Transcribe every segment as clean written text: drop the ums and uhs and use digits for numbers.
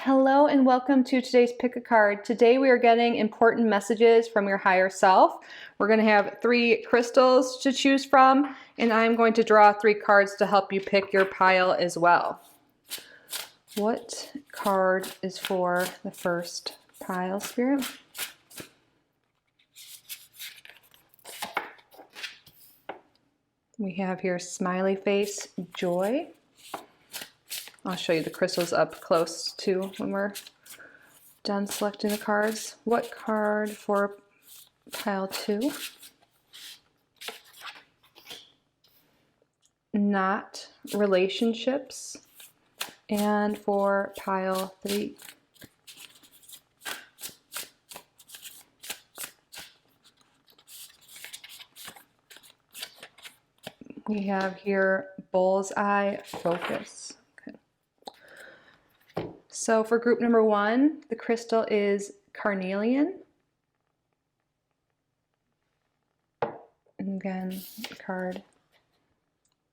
Hello and welcome to today's Pick a Card. Today we are getting important messages from your higher self. We're going to have 3 crystals to choose from, and I'm going to draw 3 cards to help you pick your pile as well. What card is for the first pile, Spirit? We have here smiley face, joy. I'll show you the crystals up close too when we're done selecting the cards. What card for pile 2? Not relationships. And for pile 3. We have here bullseye focus. So for group number 1, the crystal is carnelian. And again, the card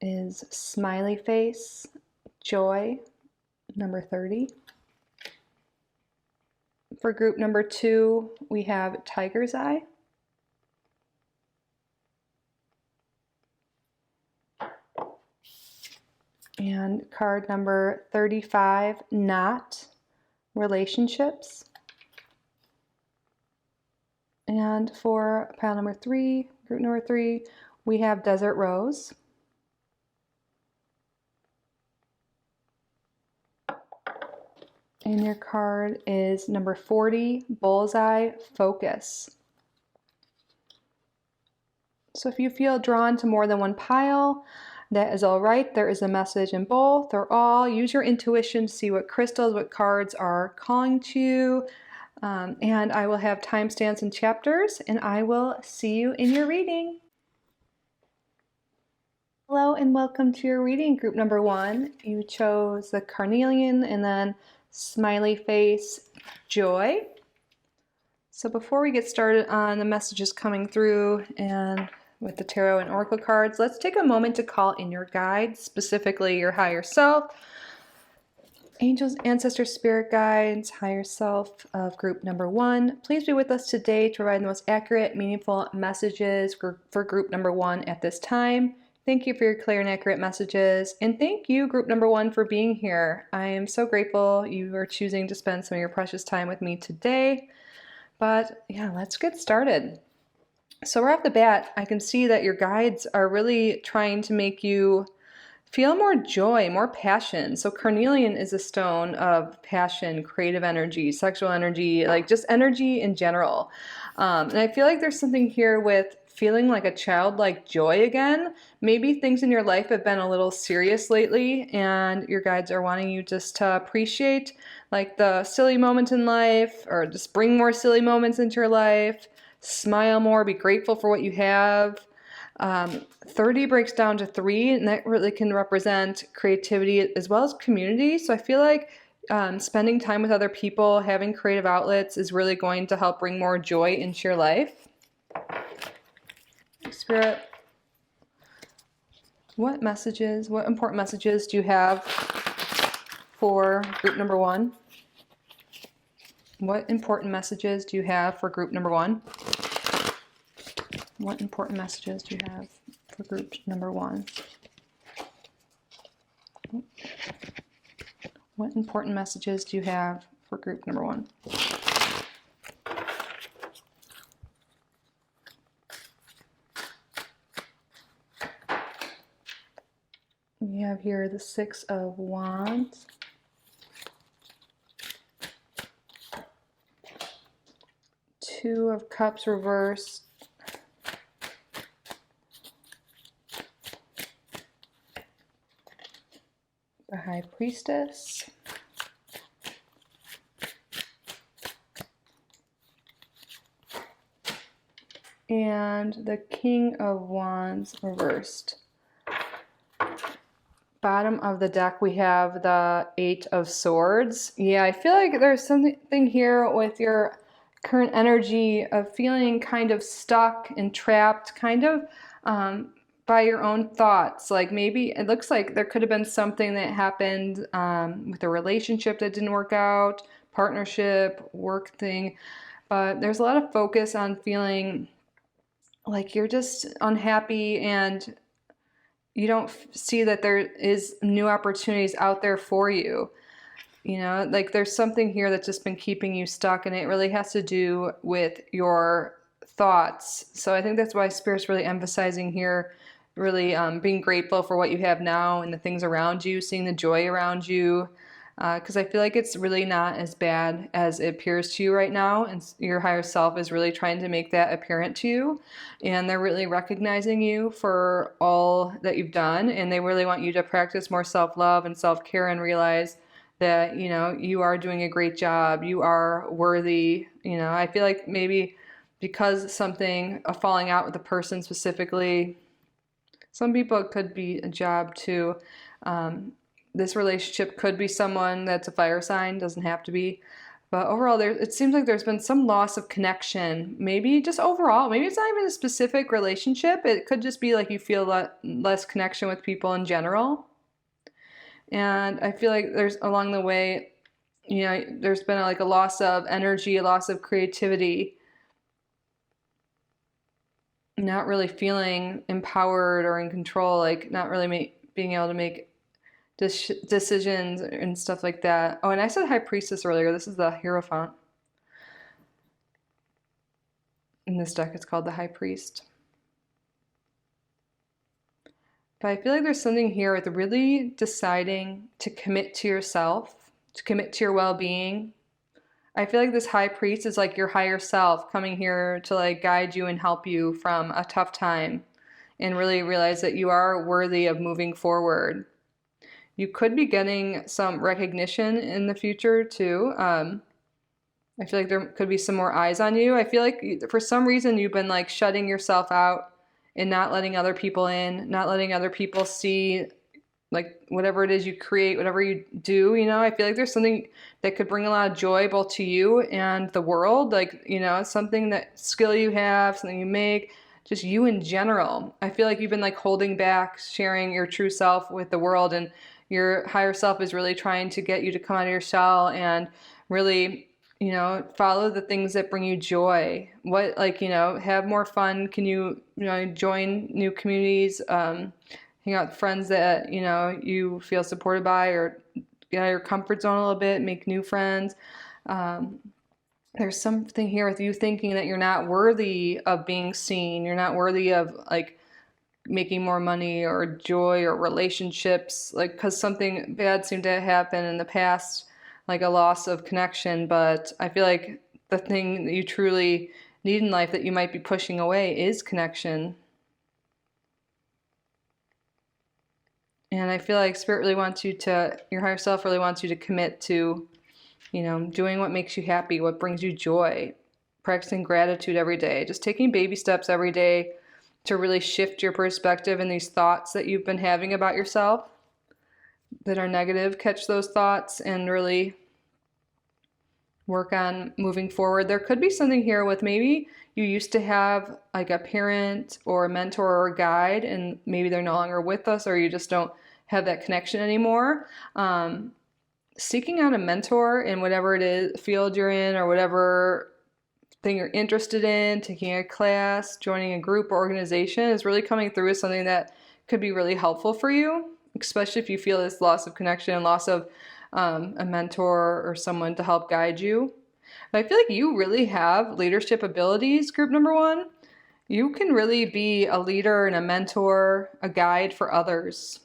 is smiley face, joy, number 30. For group number 2, we have tiger's eye. And card number 35, not relationships. And for pile number 3, group number 3, we have desert rose. And your card is number 40, bullseye focus. So if you feel drawn to more than one pile, that is all right. There is a message in both or all. Use your intuition to see what crystals, what cards are calling to you. And I will have timestamps and chapters, and I will see you in your reading. Hello and welcome to your reading, group number 1. You chose the carnelian and then smiley face, joy. So before we get started on the messages coming through and with the tarot and oracle cards, let's take a moment to call in your guides, specifically your higher self, angels, ancestors, spirit guides, higher self of group number 1. Please be with us today to provide the most accurate, meaningful messages for group number 1 at this time. Thank you for your clear and accurate messages, and thank you, group number 1, for being here. I am so grateful you are choosing to spend some of your precious time with me today. But yeah, let's get started. So right off the bat, I can see that your guides are really trying to make you feel more joy, more passion. So carnelian is a stone of passion, creative energy, sexual energy, like just energy in general. And I feel like there's something here with feeling like a childlike joy again. Maybe things in your life have been a little serious lately, and your guides are wanting you just to appreciate like the silly moments in life, or just bring more silly moments into your life. Smile more, be grateful for what you have. 30 breaks down to 3, and that really can represent creativity as well as community. So I feel like spending time with other people, having creative outlets is really going to help bring more joy into your life. Spirit, what important messages do you have for group number 1? What important messages do you have for group number 1? What important messages do you have for group number 1? What important messages do you have for group number 1? We have here the 6 of Wands. Two of Cups reversed. The High Priestess. And the King of Wands reversed. Bottom of the deck, we have the 8 of Swords. Yeah, I feel like there's something here with your current energy of feeling kind of stuck and trapped, kind of by your own thoughts. Like maybe it looks like there could have been something that happened with a relationship that didn't work out, partnership, work thing, but there's a lot of focus on feeling like you're just unhappy and you don't see that there is new opportunities out there for you. You know, like there's something here that's just been keeping you stuck, and it really has to do with your thoughts. So I think that's why Spirit's really emphasizing here, really being grateful for what you have now and the things around you, seeing the joy around you. Because I feel like it's really not as bad as it appears to you right now, and your higher self is really trying to make that apparent to you, and they're really recognizing you for all that you've done, and they really want you to practice more self-love and self-care and realize that, you know, you are doing a great job, you are worthy. You know, I feel like maybe because something, a falling out with a person specifically, some people it could be a job too. This relationship could be someone that's a fire sign, doesn't have to be. But overall, it seems like there's been some loss of connection. Maybe just overall, maybe it's not even a specific relationship. It could just be like you feel less connection with people in general. And I feel like there's along the way, you know, there's been like a loss of energy, a loss of creativity, not really feeling empowered or in control, like not really being able to make decisions and stuff like that. Oh, and I said High Priestess earlier. This is the Hierophant. In this deck, it's called the High Priest. But I feel like there's something here with really deciding to commit to yourself, to commit to your well-being. I feel like this High Priest is like your higher self coming here to like guide you and help you from a tough time, and really realize that you are worthy of moving forward. You could be getting some recognition in the future too. I feel like there could be some more eyes on you. I feel like for some reason you've been like shutting yourself out and not letting other people in, not letting other people see like whatever it is you create, whatever you do. You know, I feel like there's something that could bring a lot of joy both to you and the world. Like, you know, something that skill you have, something you make, just you in general. I feel like you've been like holding back sharing your true self with the world, and your higher self is really trying to get you to come out of your shell and really, you know, follow the things that bring you joy. What, like, you know, have more fun. Can you, you know, join new communities, hang out with friends that, you know, you feel supported by, or get out of your comfort zone a little bit, make new friends. There's something here with you thinking that you're not worthy of being seen. You're not worthy of like making more money or joy or relationships, like because something bad seemed to happen in the past, like a loss of connection. But I feel like the thing that you truly need in life that you might be pushing away is connection. And I feel like Spirit really wants you to, your higher self really wants you to commit to, you know, doing what makes you happy, what brings you joy, practicing gratitude every day, just taking baby steps every day to really shift your perspective and these thoughts that you've been having about yourself that are negative. Catch those thoughts and really work on moving forward. There could be something here with maybe you used to have like a parent or a mentor or a guide, and maybe they're no longer with us, or you just don't have that connection anymore. Seeking out a mentor in whatever it is, field you're in, or whatever thing you're interested in, taking a class, joining a group or organization is really coming through as something that could be really helpful for you, especially if you feel this loss of connection and loss of a mentor or someone to help guide you. But I feel like you really have leadership abilities, group number one. You can really be a leader and a mentor, a guide for others.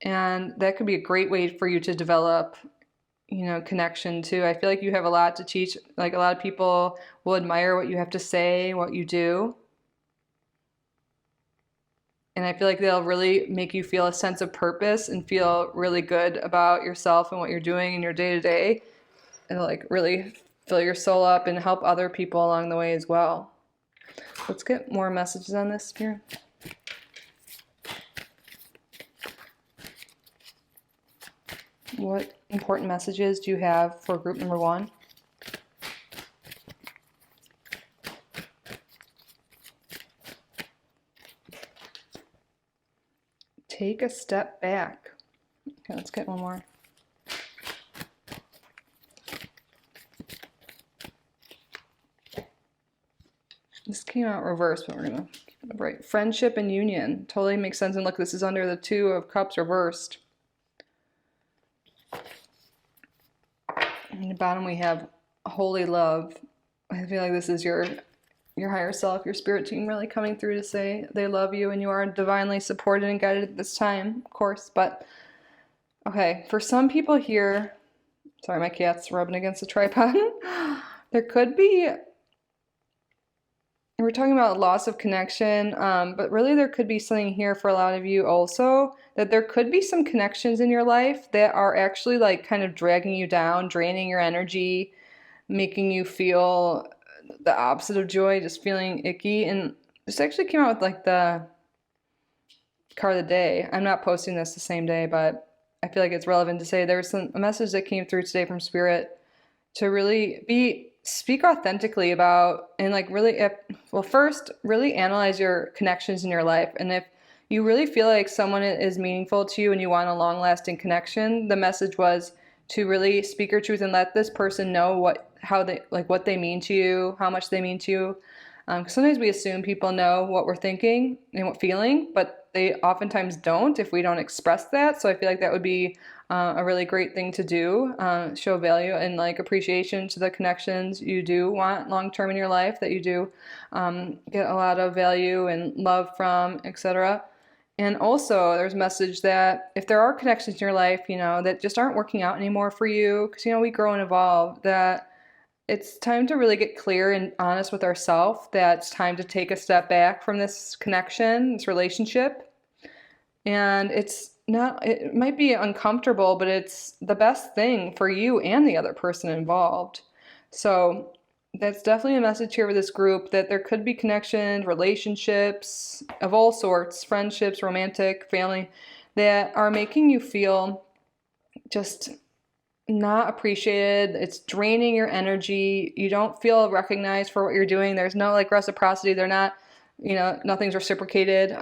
And that could be a great way for you to develop, you know, connection too. I feel like you have a lot to teach. Like a lot of people will admire what you have to say, what you do. And I feel like they'll really make you feel a sense of purpose and feel really good about yourself and what you're doing in your day-to-day. It'll like really fill your soul up and help other people along the way as well. Let's get more messages on this here. What important messages do you have for group number one? take a step back. Okay, let's get one more. This came out reversed, but we're gonna keep it right. Friendship and union. Totally makes sense. And look, this is under the Two of Cups reversed. And the bottom we have holy love. I feel like this is your higher self, your spirit team really coming through to say they love you and you are divinely supported and guided at this time, of course. But okay, for some people here, sorry, my cat's rubbing against the tripod. There could be, we're talking about loss of connection, but really there could be something here for a lot of you also, that there could be some connections in your life that are actually like kind of dragging you down, draining your energy, making you feel the opposite of joy, just feeling icky. And this actually came out with like the card of the day. I'm not posting this the same day, but I feel like it's relevant to say there's a message that came through today from Spirit to really speak authentically about, and like really, well, first, really analyze your connections in your life. And if you really feel like someone is meaningful to you and you want a long-lasting connection, the message was to really speak your truth and let this person know what they mean to you, how much they mean to you. Because sometimes we assume people know what we're thinking and what feeling, but they oftentimes don't if we don't express that. So I feel like that would be a really great thing to do, show value and like appreciation to the connections you do want long-term in your life, that you do get a lot of value and love from, etc. And also there's a message that if there are connections in your life, that just aren't working out anymore for you, because, we grow and evolve, that it's time to really get clear and honest with ourselves, that it's time to take a step back from this connection, this relationship. And it might be uncomfortable, but it's the best thing for you and the other person involved. So that's definitely a message here with this group, that there could be connections, relationships of all sorts, friendships, romantic, family, that are making you feel just not appreciated. It's draining your energy. You don't feel recognized for what you're doing. There's no like reciprocity. They're not, nothing's reciprocated.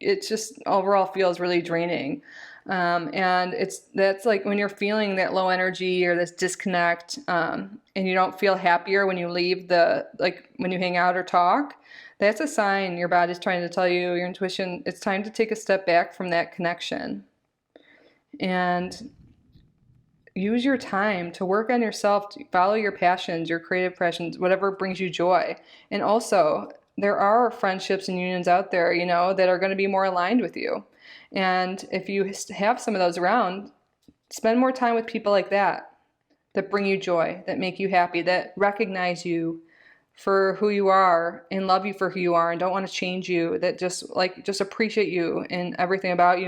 It's just overall feels really draining. And that's like when you're feeling that low energy or this disconnect, and you don't feel happier when you leave when you hang out or talk, that's a sign your body's trying to tell you, your intuition, it's time to take a step back from that connection. And use your time to work on yourself, to follow your passions, your creative passions, whatever brings you joy. And also, there are friendships and unions out there, that are going to be more aligned with you. And if you have some of those around, spend more time with people like that bring you joy, that make you happy, that recognize you for who you are and love you for who you are and don't want to change you, that just appreciate you and everything about you,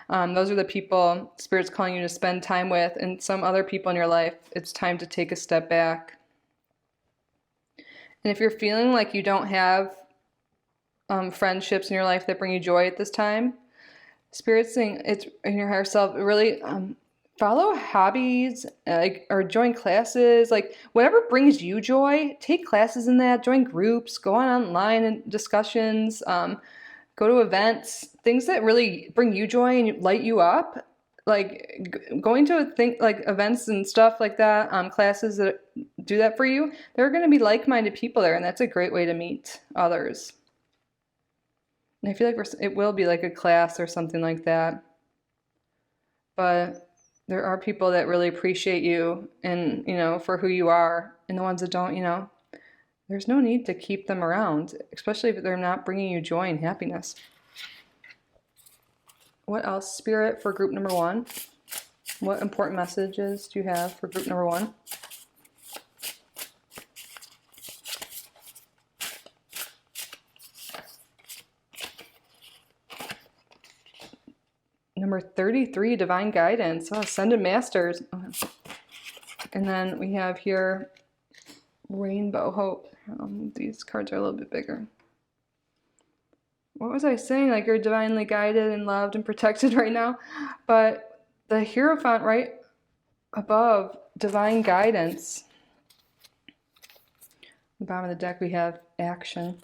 Those are the people Spirit's calling you to spend time with. And some other people in your life, it's time to take a step back. And if you're feeling like you don't have friendships in your life that bring you joy at this time, Spirit's saying it's in your higher self, really follow hobbies, or join classes, whatever brings you joy. Take classes in that, join groups, go on online and discussions, go to events, things that really bring you joy and light you up. Going to events and stuff like that, classes that do that for you. There are going to be like-minded people there, and that's a great way to meet others. And I feel like it will be like a class or something like that. But there are people that really appreciate you and, for who you are, and the ones that don't, there's no need to keep them around, especially if they're not bringing you joy and happiness. What else, Spirit, for group number 1? What important messages do you have for group number 1? Number 33, Divine Guidance. Oh, Ascended Masters. And then we have here Rainbow Hope. These cards are a little bit bigger. What was I saying? You're divinely guided and loved and protected right now. But the Hierophant right above, Divine Guidance. At the bottom of the deck we have Action.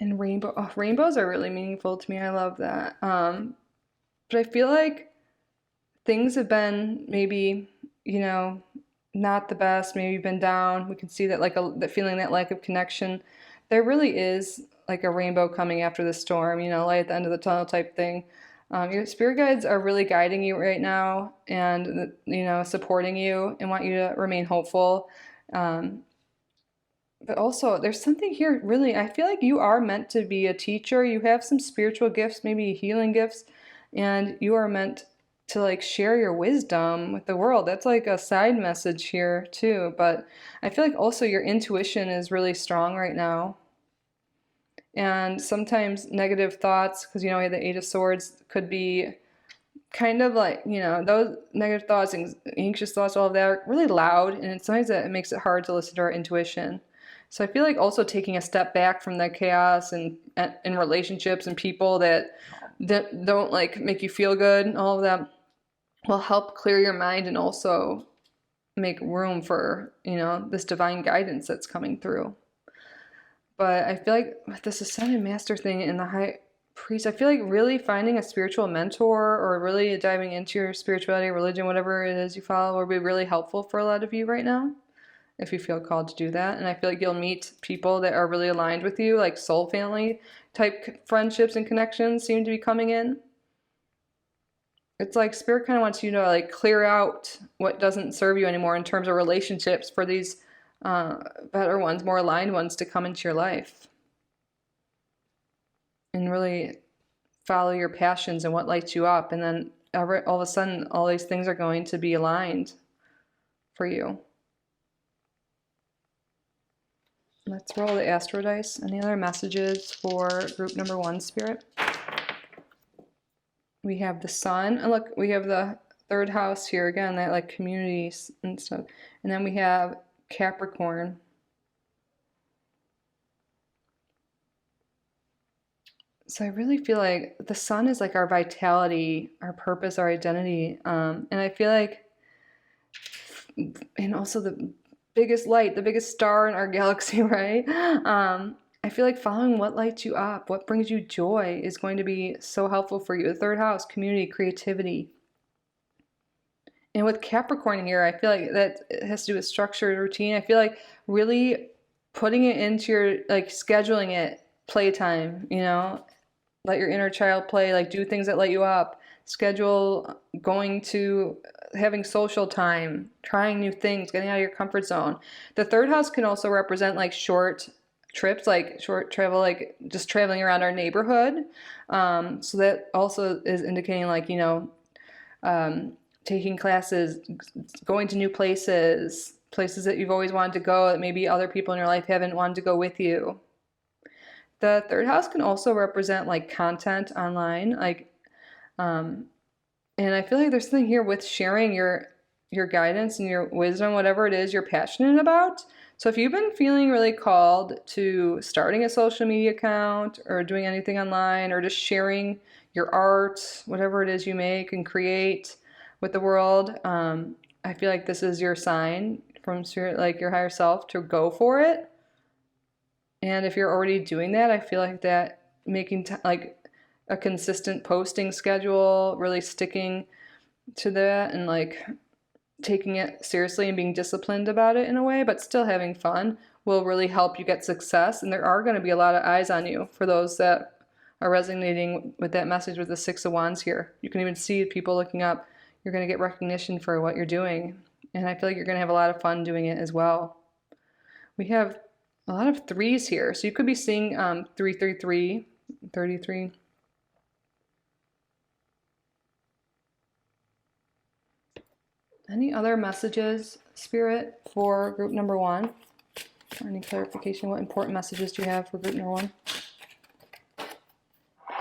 And rainbows are really meaningful to me. I love that. But I feel like things have been maybe, not the best, maybe been down. We can see that that feeling, that lack of connection. There really is like a rainbow coming after the storm, light at the end of the tunnel type thing. Your spirit guides are really guiding you right now and, supporting you and want you to remain hopeful. But also, there's something here, really, I feel like you are meant to be a teacher. You have some spiritual gifts, maybe healing gifts, and you are meant to like share your wisdom with the world. That's like a side message here too. But I feel like also your intuition is really strong right now. And sometimes negative thoughts, because we have the Eight of Swords, could be kind of like, those negative thoughts, anxious thoughts, all of that are really loud, and sometimes it makes it hard to listen to our intuition. So I feel like also taking a step back from the chaos and in relationships and people that don't like make you feel good and all of that will help clear your mind and also make room for, this divine guidance that's coming through. But I feel like with this Ascended Master thing in the High Priest, I feel like really finding a spiritual mentor or really diving into your spirituality, religion, whatever it is you follow, will be really helpful for a lot of you right now, if you feel called to do that. And I feel like you'll meet people that are really aligned with you, like soul family type friendships and connections seem to be coming in. It's like Spirit kind of wants you to like clear out what doesn't serve you anymore in terms of relationships for these better ones, more aligned ones to come into your life. And really follow your passions and what lights you up. And then all of a sudden, all these things are going to be aligned for you. Let's roll the Astro Dice. Any other messages for group number 1, Spirit? We have the Sun. And look, we have the 3rd house here again, that like communities and stuff. And then we have Capricorn. So I really feel like the Sun is like our vitality, our purpose, our identity. And I feel like, and also the biggest light, the biggest star in our galaxy, right? I feel like following what lights you up, what brings you joy, is going to be so helpful for you. The 3rd house, community, creativity. And with Capricorn here, I feel like that has to do with structure, routine. I feel like really putting it into your, like scheduling it, playtime, let your inner child play, like do things that light you up, schedule going to having social time, trying new things, getting out of your comfort zone. The 3rd house can also represent like short trips, like short travel, like just traveling around our neighborhood. So that also is indicating like, taking classes, going to new places that you've always wanted to go that maybe other people in your life haven't wanted to go with you. The 3rd house can also represent like content online, like, and I feel like there's something here with sharing your guidance and your wisdom, whatever it is you're passionate about. So if you've been feeling really called to starting a social media account or doing anything online or just sharing your art, whatever it is you make and create with the world, I feel like this is your sign from Spirit, like your higher self, to go for it. And if you're already doing that, I feel like that making like a consistent posting schedule, really sticking to that and like taking it seriously and being disciplined about it in a way, but still having fun, will really help you get success. And there are going to be a lot of eyes on you for those that are resonating with that message with the 6 of Wands here. You can even see people looking up. You're going to get recognition for what you're doing. And I feel like you're going to have a lot of fun doing it as well. We have a lot of 3s here. So you could be seeing 333, 33. Any other messages, Spirit, for group number 1? Any clarification? What important messages do you have for group number 1?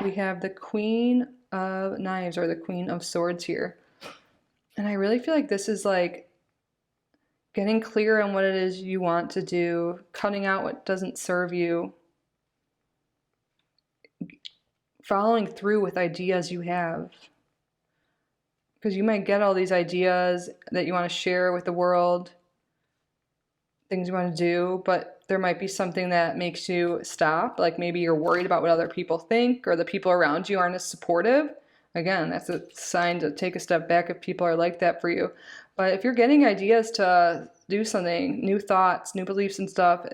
We have the Queen of Knives, or the Queen of Swords here. And I really feel like this is like getting clear on what it is you want to do, cutting out what doesn't serve you, following through with ideas you have. Because you might get all these ideas that you want to share with the world, things you want to do, but there might be something that makes you stop. Like maybe you're worried about what other people think, or the people around you aren't as supportive. Again, that's a sign to take a step back if people are like that for you. But if you're getting ideas to do something, new thoughts, new beliefs and stuff,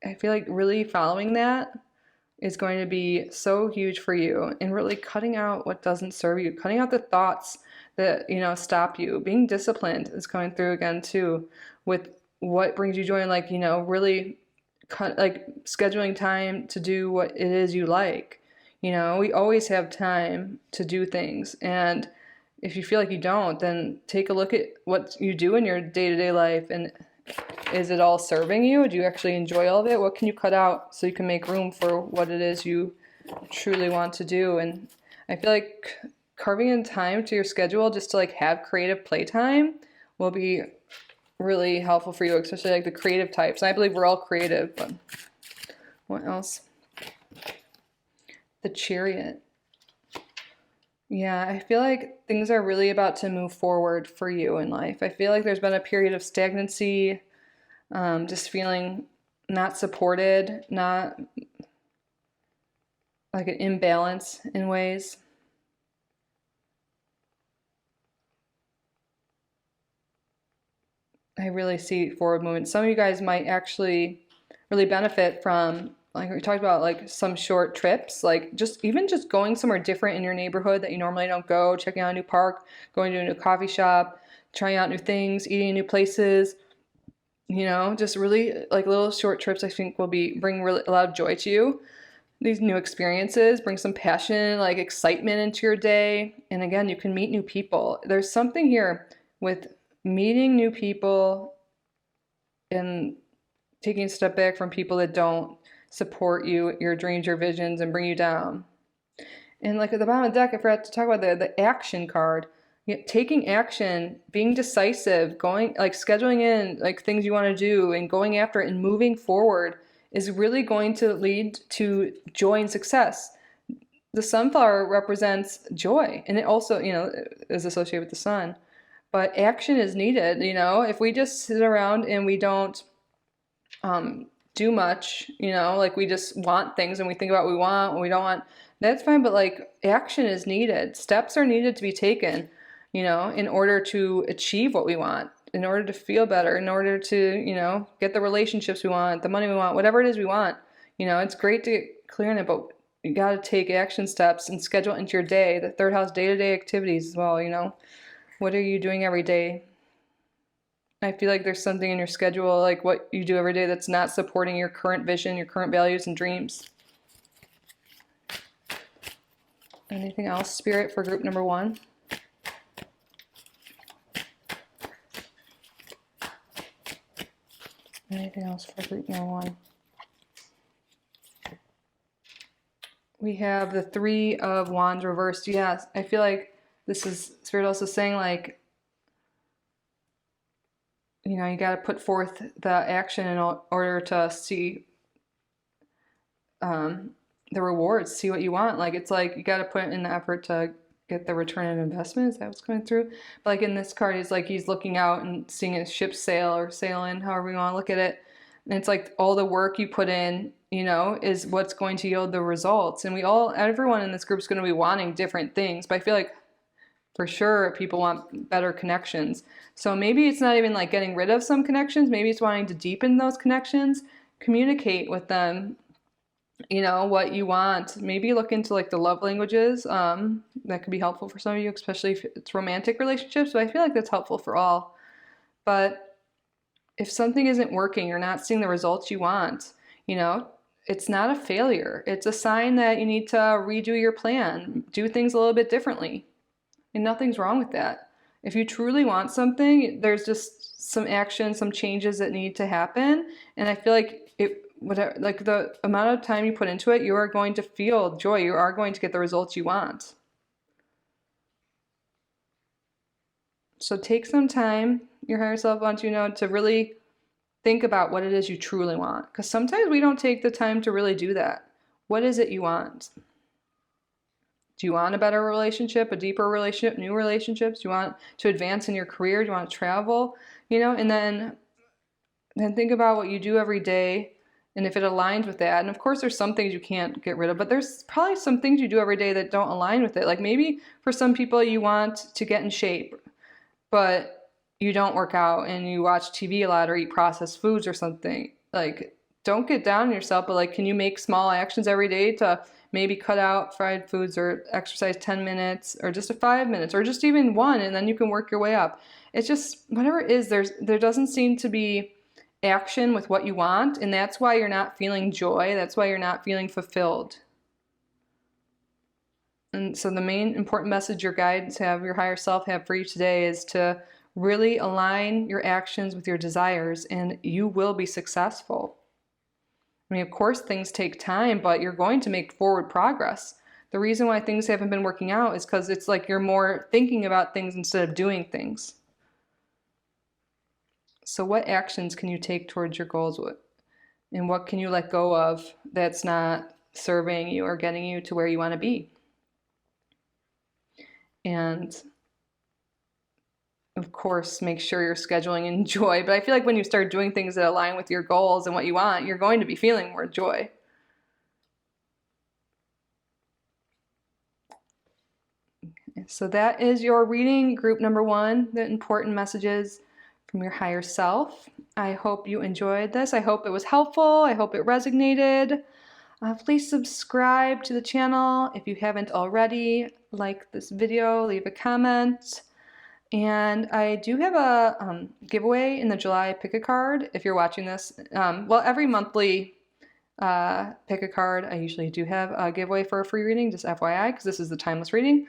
I feel like really following that is going to be so huge for you, and really cutting out what doesn't serve you, cutting out the thoughts that, stop you. Being disciplined is going through again too, with what brings you joy, and like, really scheduling time to do what it is you like. We always have time to do things, and if you feel like you don't, then take a look at what you do in your day-to-day life, and is it all serving you? Do you actually enjoy all of it? What can you cut out so you can make room for what it is you truly want to do? And I feel like carving in time to your schedule just to like have creative playtime will be really helpful for you, especially like the creative types. And I believe we're all creative, but what else? The Chariot. Yeah, I feel like things are really about to move forward for you in life. I feel like there's been a period of stagnancy, just feeling not supported, not like an imbalance in ways. I really see forward movement. Some of you guys might actually really benefit from, like we talked about, like some short trips, like just going somewhere different in your neighborhood that you normally don't go, checking out a new park, going to a new coffee shop, trying out new things, eating in new places, just really like little short trips I think will bring really a lot of joy to you. These new experiences bring some passion, like excitement into your day. And again, you can meet new people. There's something here with meeting new people and taking a step back from people that don't support you, your dreams, your visions, and bring you down. And like at the bottom of the deck, I forgot to talk about the action card. Taking action, being decisive, going like scheduling in like things you want to do and going after it and moving forward is really going to lead to joy and success. The sunflower represents joy, and it also, is associated with the sun. But action is needed, if we just sit around and we don't do much, like we just want things and we think about what we want, what we don't want, that's fine. But like action is needed. Steps are needed to be taken, in order to achieve what we want, in order to feel better, in order to, get the relationships we want, the money we want, whatever it is we want. It's great to get clear on it, but you got to take action steps and schedule into your day. The third house, day-to-day activities as well, What are you doing every day? I feel like there's something in your schedule, like what you do every day, that's not supporting your current vision, your current values and dreams. Anything else, Spirit, for group number 1? Anything else for group number 1? We have the 3 of Wands reversed. Yes, I feel like this is Spirit also saying like, you got to put forth the action in order to see the rewards, see what you want. Like it's like you got to put in the effort to get the return on investment. Is that what's going through? But like in this card, it's like he's looking out and seeing a ship sail or sail in, however you want to look at it. And it's like all the work you put in, is what's going to yield the results. And everyone in this group is going to be wanting different things. But I feel like for sure people want better connections. So maybe it's not even like getting rid of some connections. Maybe it's wanting to deepen those connections, communicate with them, what you want. Maybe look into like the love languages. That could be helpful for some of you, especially if it's romantic relationships. But I feel like that's helpful for all. But if something isn't working, you're not seeing the results you want, it's not a failure. It's a sign that you need to redo your plan, do things a little bit differently. And nothing's wrong with that. If you truly want something, there's just some action, some changes that need to happen. And I feel like the amount of time you put into it, you are going to feel joy. You are going to get the results you want. So take some time, your higher self wants you to really think about what it is you truly want. Because sometimes we don't take the time to really do that. What is it you want? Do you want a better relationship, a deeper relationship, new relationships? Do you want to advance in your career? Do you want to travel? And then then think about what you do every day and if it aligns with that. And of course, there's some things you can't get rid of, but there's probably some things you do every day that don't align with it. Like maybe for some people you want to get in shape, but you don't work out and you watch TV a lot or eat processed foods or something. Like, don't get down on yourself, but like, can you make small actions every day to maybe cut out fried foods or exercise 10 minutes or just 5 minutes or just even one, and then you can work your way up. It's just whatever it is, there doesn't seem to be action with what you want, and that's why you're not feeling joy. That's why you're not feeling fulfilled. And so the main important message your guides have, your higher self have for you today is to really align your actions with your desires, and you will be successful. I mean, of course, things take time, but you're going to make forward progress. The reason why things haven't been working out is because it's like you're more thinking about things instead of doing things. So what actions can you take towards your goals? And what can you let go of that's not serving you or getting you to where you want to be? And of course, make sure you're scheduling in joy. But I feel like when you start doing things that align with your goals and what you want, you're going to be feeling more joy. Okay, so that is your reading, group number 1, the important messages from your higher self. I hope you enjoyed this. I hope it was helpful. I hope it resonated. Please subscribe to the channel if you haven't already. Like this video, leave a comment. And I do have a giveaway in the July Pick a Card if you're watching this. Well, every monthly Pick a Card, I usually do have a giveaway for a free reading, just FYI, because this is the timeless reading.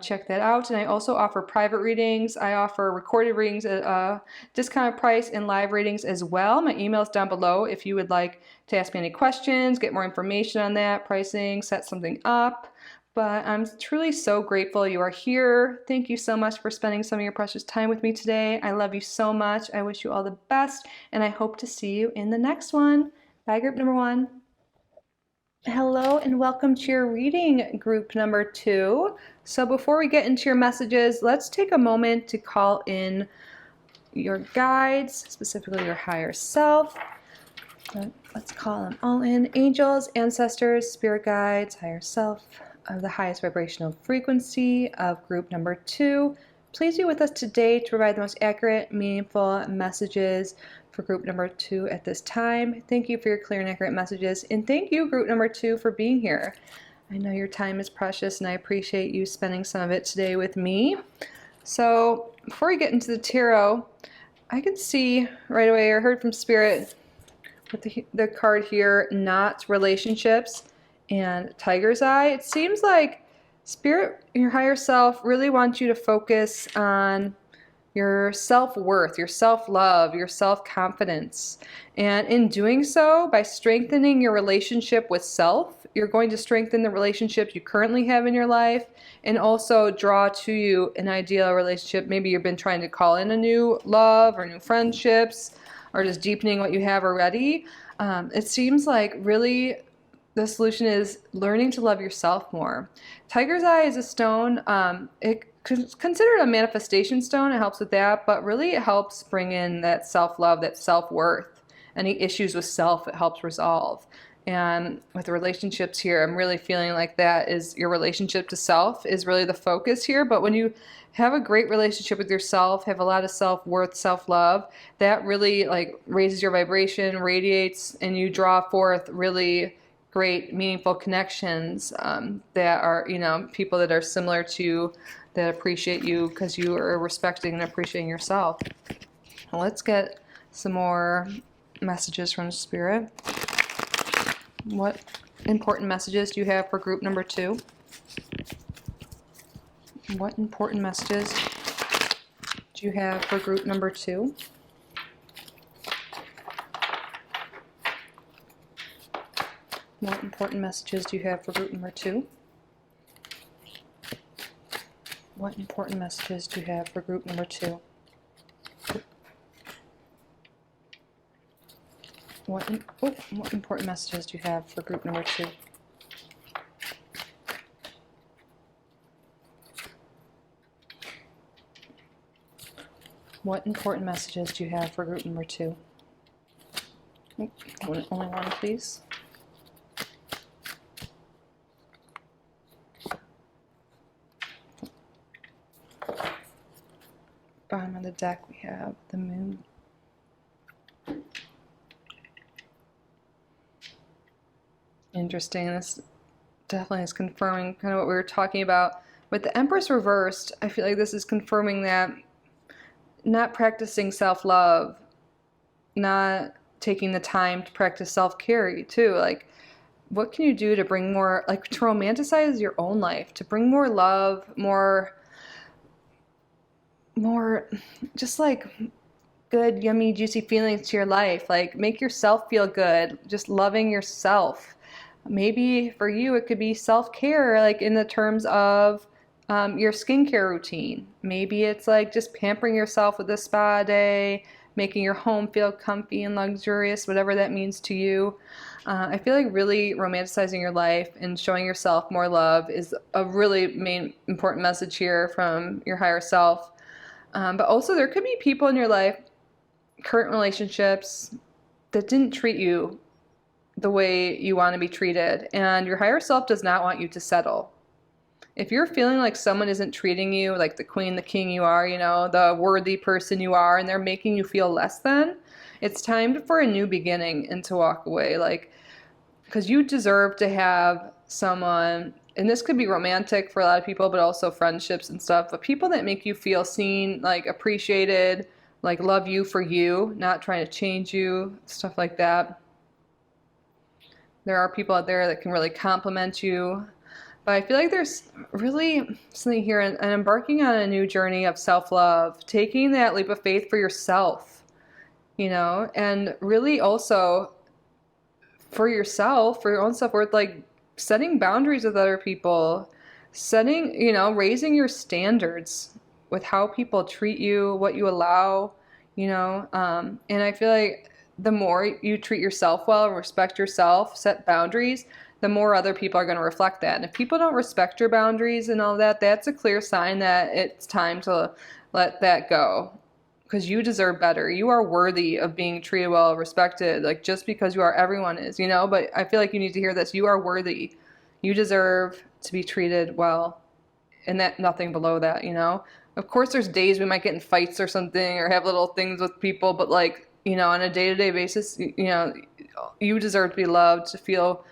Check that out. And I also offer private readings. I offer recorded readings at a discounted price and live readings as well. My email is down below if you would like to ask me any questions, get more information on that, pricing, set something up. But I'm truly so grateful you are here. Thank you so much for spending some of your precious time with me today. I love you so much. I wish you all the best, and I hope to see you in the next one. Bye, group number 1. Hello, and welcome to your reading, group number 2. So before we get into your messages, let's take a moment to call in your guides, specifically your higher self. Let's call them all in. Angels, ancestors, spirit guides, higher self of the highest vibrational frequency of group number 2. Please be with us today to provide the most accurate, meaningful messages for group number 2 at this time. Thank you for your clear and accurate messages, and thank you, group number 2, for being here. I know your time is precious, and I appreciate you spending some of it today with me. So before we get into the tarot, I can see right away, I heard from Spirit with the card here, not relationships, and Tiger's Eye. It seems like Spirit, your higher self, really wants you to focus on your self-worth, your self-love, your self-confidence. And in doing so, by strengthening your relationship with self, you're going to strengthen the relationships you currently have in your life and also draw to you an ideal relationship. Maybe you've been trying to call in a new love or new friendships or just deepening what you have already. It seems like really the solution is learning to love yourself more. Tiger's Eye is a stone. It's considered a manifestation stone. It helps with that, but really it helps bring in that self-love, that self-worth. Any issues with self, it helps resolve. And with the relationships here, I'm really feeling like that is your relationship to self is really the focus here. But when you have a great relationship with yourself, have a lot of self-worth, self-love, that really like raises your vibration, radiates, and you draw forth really great, meaningful connections that are, people that are similar to you, that appreciate you because you are respecting and appreciating yourself. Well, let's get some more messages from Spirit. What important messages do you have for group number 2? What important messages do you have for group number 2? What important messages do you have for group number 2? What important messages do you have for group number 2? What important messages do you have for group number 2? What important messages do you have for group number 2? Only one, please. Bottom of the deck, we have the moon. Interesting. This definitely is confirming kind of what we were talking about. With the Empress reversed, I feel like this is confirming that not practicing self-love, not taking the time to practice self-care too. Like, what can you do to bring more, like, to romanticize your own life, to bring more love, more just like good, yummy, juicy feelings to your life. Like, make yourself feel good, just loving yourself. Maybe for you, it could be self-care, like in the terms of your skincare routine. Maybe it's like just pampering yourself with a spa day, making your home feel comfy and luxurious, whatever that means to you. I feel like really romanticizing your life and showing yourself more love is a really main important message here from your higher self. But also there could be people in your life, current relationships, that didn't treat you the way you want to be treated. And your higher self does not want you to settle. If you're feeling like someone isn't treating you like the queen, the king you are, you know, the worthy person you are, and they're making you feel less than, it's time for a new beginning and to walk away. Like, because you deserve to have someone, and this could be romantic for a lot of people, but also friendships and stuff, but people that make you feel seen, like appreciated, like love you for you, not trying to change you, stuff like that. There are people out there that can really compliment you. But I feel like there's really something here, and embarking on a new journey of self-love, taking that leap of faith for yourself, you know, and really also for yourself, for your own self-worth, like setting boundaries with other people, setting, you know, raising your standards with how people treat you, what you allow, you know, and I feel like the more you treat yourself well, respect yourself, set boundaries, the more other people are going to reflect that. And if people don't respect your boundaries and all that, that's a clear sign that it's time to let that go. Because you deserve better. You are worthy of being treated well, respected, like just because you are, everyone is, you know? But I feel like you need to hear this. You are worthy. You deserve to be treated well. And that nothing below that, you know? Of course, there's days we might get in fights or something or have little things with people, but like, you know, on a day-to-day basis, you know, you deserve to be loved, to feel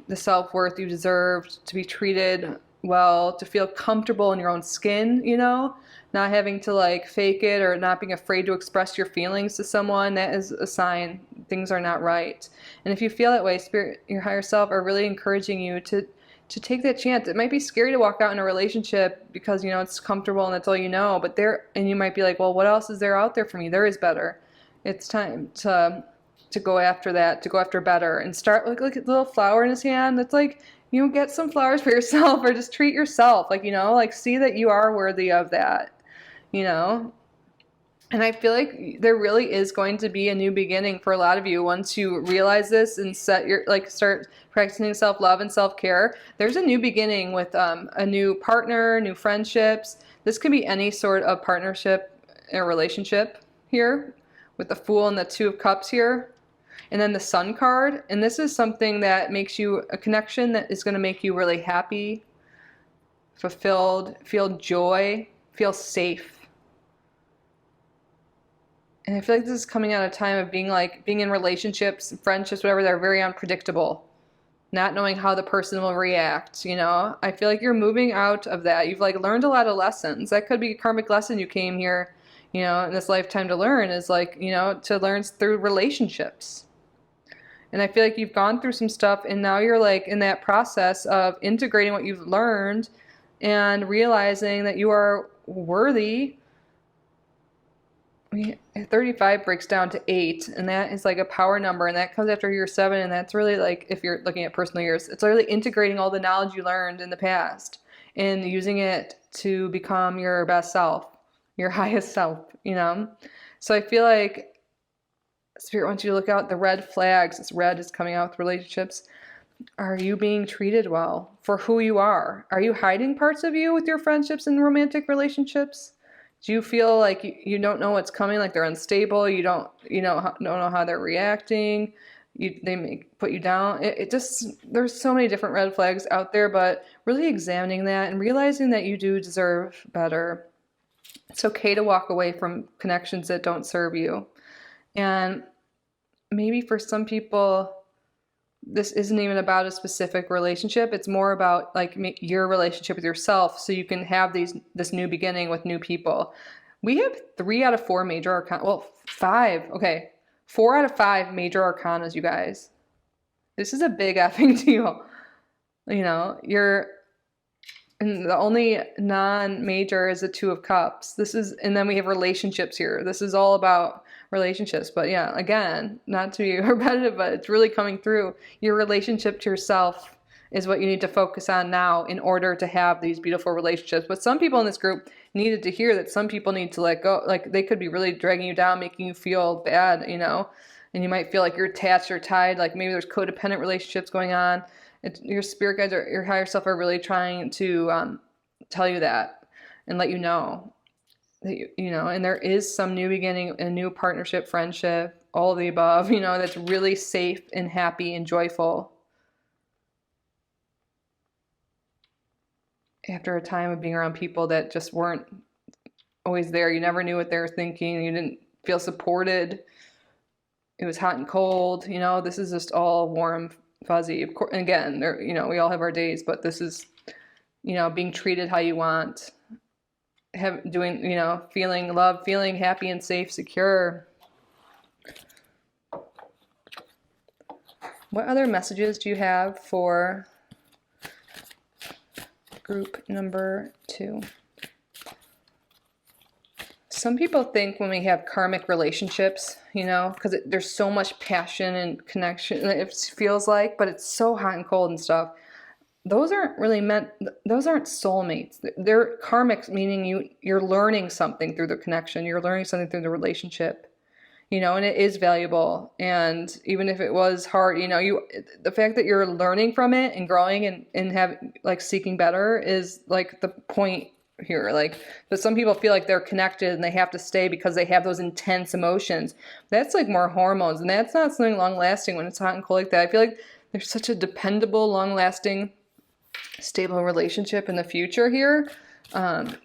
the self-worth you deserve, to be treated well, to feel comfortable in your own skin, you know, not having to like fake it or not being afraid to express your feelings to someone. That is a sign things are not right. And if you feel that way, spirit, your higher self are really encouraging you to take that chance. It might be scary to walk out in a relationship because, you know, it's comfortable and that's all you know, but and you might be like, well, what else is there out there for me? There is better. It's time to go after that, to go after better, and start like look at the little flower in his hand. That's like, you know, get some flowers for yourself, or just treat yourself, like, you know, like see that you are worthy of that, you know. And I feel like there really is going to be a new beginning for a lot of you once you realize this and start practicing self-love and self-care. There's a new beginning with a new partner, new friendships. This could be any sort of partnership or relationship here, with the Fool and the Two of Cups here. And then the Sun card. And this is something that makes you a connection that is going to make you really happy, fulfilled, feel joy, feel safe. And I feel like this is coming out of a time of being in relationships, friendships, whatever, that are very unpredictable. Not knowing how the person will react, you know. I feel like you're moving out of that. You've like learned a lot of lessons. That could be a karmic lesson you came here, you know, in this lifetime to learn, is like, you know, to learn through relationships. And I feel like you've gone through some stuff and now you're like in that process of integrating what you've learned and realizing that you are worthy. 35 breaks down to 8, and that is like a power number, and that comes after year 7, and that's really like, if you're looking at personal years, it's really integrating all the knowledge you learned in the past and using it to become your best self, your highest self, you know. So I feel like Spirit wants you to look out the red flags. This red is coming out with relationships. Are you being treated well for who you are? Are you hiding parts of you with your friendships and romantic relationships? Do you feel like you don't know what's coming, like they're unstable, you don't know how they're reacting? they may put you down. It just, there's so many different red flags out there, but really examining that and realizing that you do deserve better. It's okay to walk away from connections that don't serve you. And maybe for some people, this isn't even about a specific relationship. It's more about like your relationship with yourself, so you can have this new beginning with new people. We have 3 out of 4 major arcana. Well, 5. Okay. 4 out of 5 major arcanas, you guys. This is a big effing deal. You know, and the only non-major is the 2 of Cups. And then we have relationships here. This is all about relationships. But yeah, again, not to be repetitive, but it's really coming through. Your relationship to yourself is what you need to focus on now in order to have these beautiful relationships. But some people in this group needed to hear that some people need to let go. Like, they could be really dragging you down, making you feel bad, you know, and you might feel like you're attached or tied. Like maybe there's codependent relationships going on. Your spirit guides or your higher self are really trying to tell you that and let you know that you know, and there is some new beginning, a new partnership, friendship, all of the above, you know, that's really safe and happy and joyful after a time of being around people that just weren't always there. You never knew what they were thinking. You didn't feel supported. It was hot and cold. You know, this is just all warm, fuzzy. Of course, again, you know, we all have our days, but this is, you know, being treated how you want, you know, feeling love, feeling happy and safe, secure. What other messages do you have for group number 2? Some people think when we have karmic relationships, you know, because there's so much passion and connection, it feels like, but it's so hot and cold and stuff. Those aren't really those aren't soulmates. They're karmic, meaning you're learning something through the connection. You're learning something through the relationship, you know, and it is valuable. And even if it was hard, you know, the fact that you're learning from it and growing and have like seeking better is like the point here. Like, but some people feel like they're connected and they have to stay because they have those intense emotions. That's like more hormones, and that's not something long lasting when it's hot and cold like that. I feel like there's such a dependable, long lasting, stable relationship in the future here.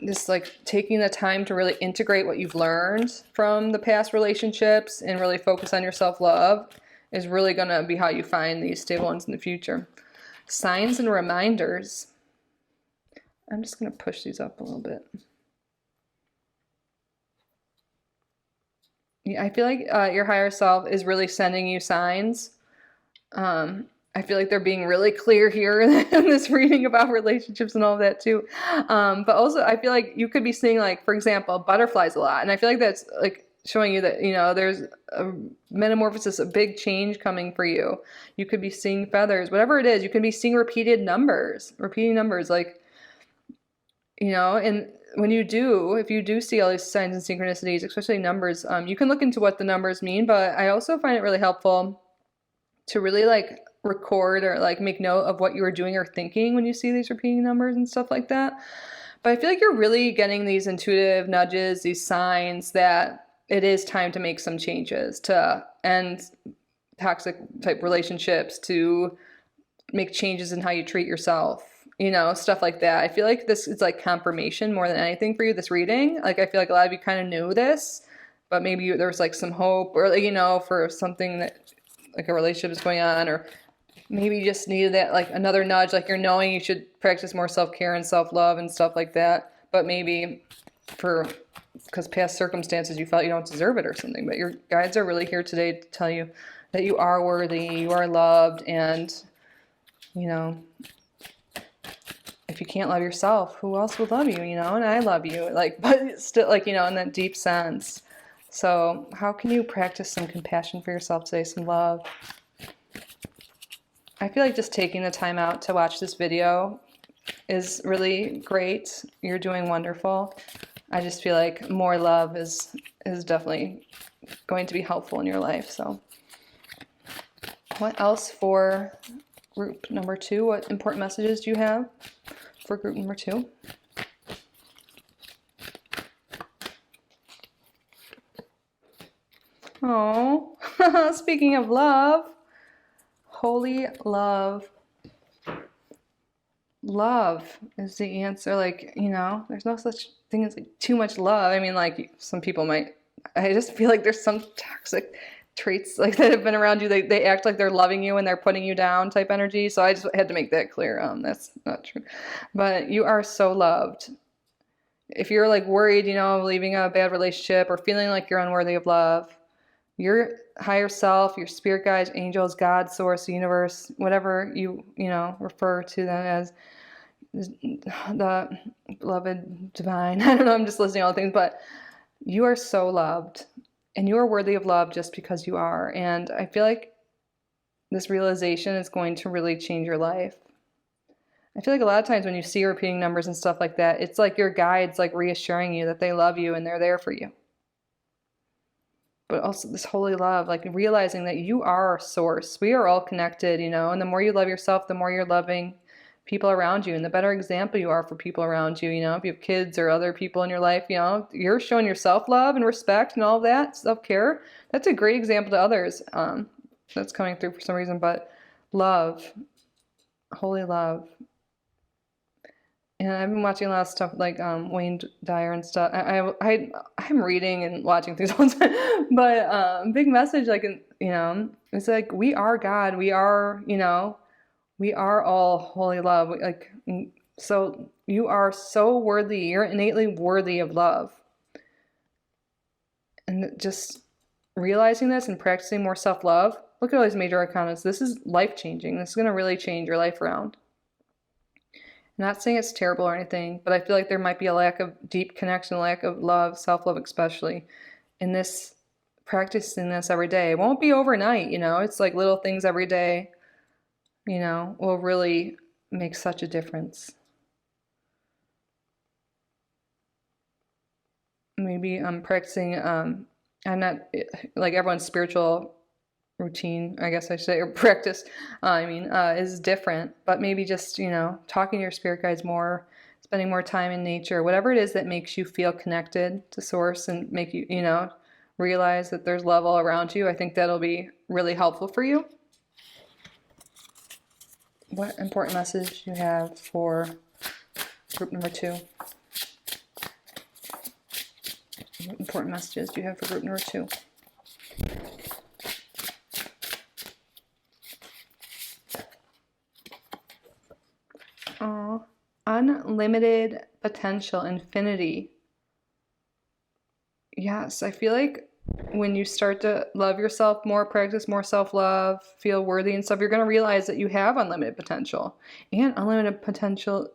Just like taking the time to really integrate what you've learned from the past relationships and really focus on your self-love is really going to be how you find these stable ones in the future. Signs and reminders. I'm just going to push these up a little bit. Yeah, I feel like your higher self is really sending you signs. I feel like they're being really clear here in this reading about relationships and all of that too. But also I feel like you could be seeing, like, for example, butterflies a lot. And I feel like that's like showing you that, you know, there's a metamorphosis, a big change coming for you. You could be seeing feathers, whatever it is. You could be seeing repeating numbers, like, you know, and if you do see all these signs and synchronicities, especially numbers, you can look into what the numbers mean. But I also find it really helpful to really like record or like make note of what you were doing or thinking when you see these repeating numbers and stuff like that. But I feel like you're really getting these intuitive nudges, these signs that it is time to make some changes, to end toxic type relationships, to make changes in how you treat yourself, you know, stuff like that. I feel like this is like confirmation more than anything for you, this reading. Like, I feel like a lot of you kind of knew this, but maybe there was like some hope, or like, you know, for something that like a relationship is going on, or maybe you just needed that, like another nudge, like you're knowing you should practice more self-care and self-love and stuff like that. But maybe because past circumstances you felt you don't deserve it or something. But your guides are really here today to tell you that you are worthy, you are loved, and, you know, if you can't love yourself, who else will love you, you know? And I love you, like, but still, like, you know, in that deep sense. So how can you practice some compassion for yourself today, some love? I feel like just taking the time out to watch this video is really great. You're doing wonderful. I just feel like more love is definitely going to be helpful in your life. So what else for group number 2? What important messages do you have for group number 2? Oh, speaking of love, holy love. Love is the answer. Like, there's no such thing as like too much love. I mean, like some people might, I just feel like there's some toxic traits like that have been around you. They act like they're loving you and they're putting you down type energy. So I just had to make that clear. That's not true. But you are so loved. If you're like worried, leaving a bad relationship or feeling like you're unworthy of love, your higher self, your spirit guides, angels, God, source, universe, whatever you refer to them as, the beloved divine. I don't know, I'm just listing all the things, but you are so loved and you are worthy of love just because you are. And I feel like this realization is going to really change your life. I feel like a lot of times when you see repeating numbers and stuff like that, it's like your guides like reassuring you that they love you and they're there for you. But also this holy love, like realizing that you are source. We are all connected, and the more you love yourself, the more you're loving people around you and the better example you are for people around you. If you have kids or other people in your life, you're showing yourself love and respect and all that, self-care. That's a great example to others. That's coming through for some reason, but love, holy love. And I've been watching a lot of stuff like Wayne Dyer and stuff. I'm reading and watching things all the time, but big message, like it's like we are God. We are we are all holy love. Like, so you are so worthy. You're innately worthy of love. And just realizing this and practicing more self-love. Look at all these major arcana. This is life-changing. This is going to really change your life around. I'm not saying it's terrible or anything, but I feel like there might be a lack of deep connection, lack of love, self-love especially, in this, practicing this every day. It won't be overnight, It's like little things every day, will really make such a difference. Maybe I'm practicing, I'm not, like everyone's spiritual routine, I guess I should say, or practice, is different, but maybe just, talking to your spirit guides more, spending more time in nature, whatever it is that makes you feel connected to source and make you, realize that there's love all around you. I think that'll be really helpful for you. What important message do you have for group number 2? What important messages do you have for group number 2? Oh, unlimited potential, infinity. Yes, I feel like when you start to love yourself more, practice more self-love, feel worthy and stuff, you're going to realize that you have unlimited potential. And unlimited potential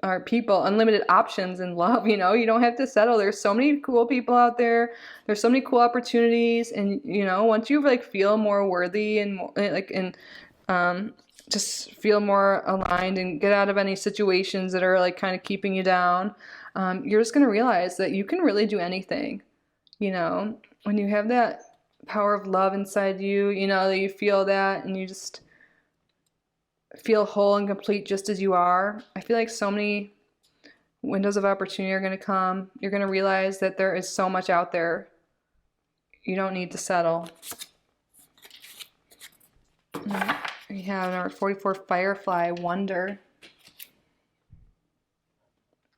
are people, unlimited options in love, you don't have to settle. There's so many cool people out there. There's so many cool opportunities. And, once you like feel more worthy and more, like, and just feel more aligned and get out of any situations that are like kind of keeping you down, you're just going to realize that you can really do anything. When you have that power of love inside you, that you feel that and you just feel whole and complete just as you are. I feel like so many windows of opportunity are going to come. You're going to realize that there is so much out there. You don't need to settle. We have number 44, Firefly, Wonder.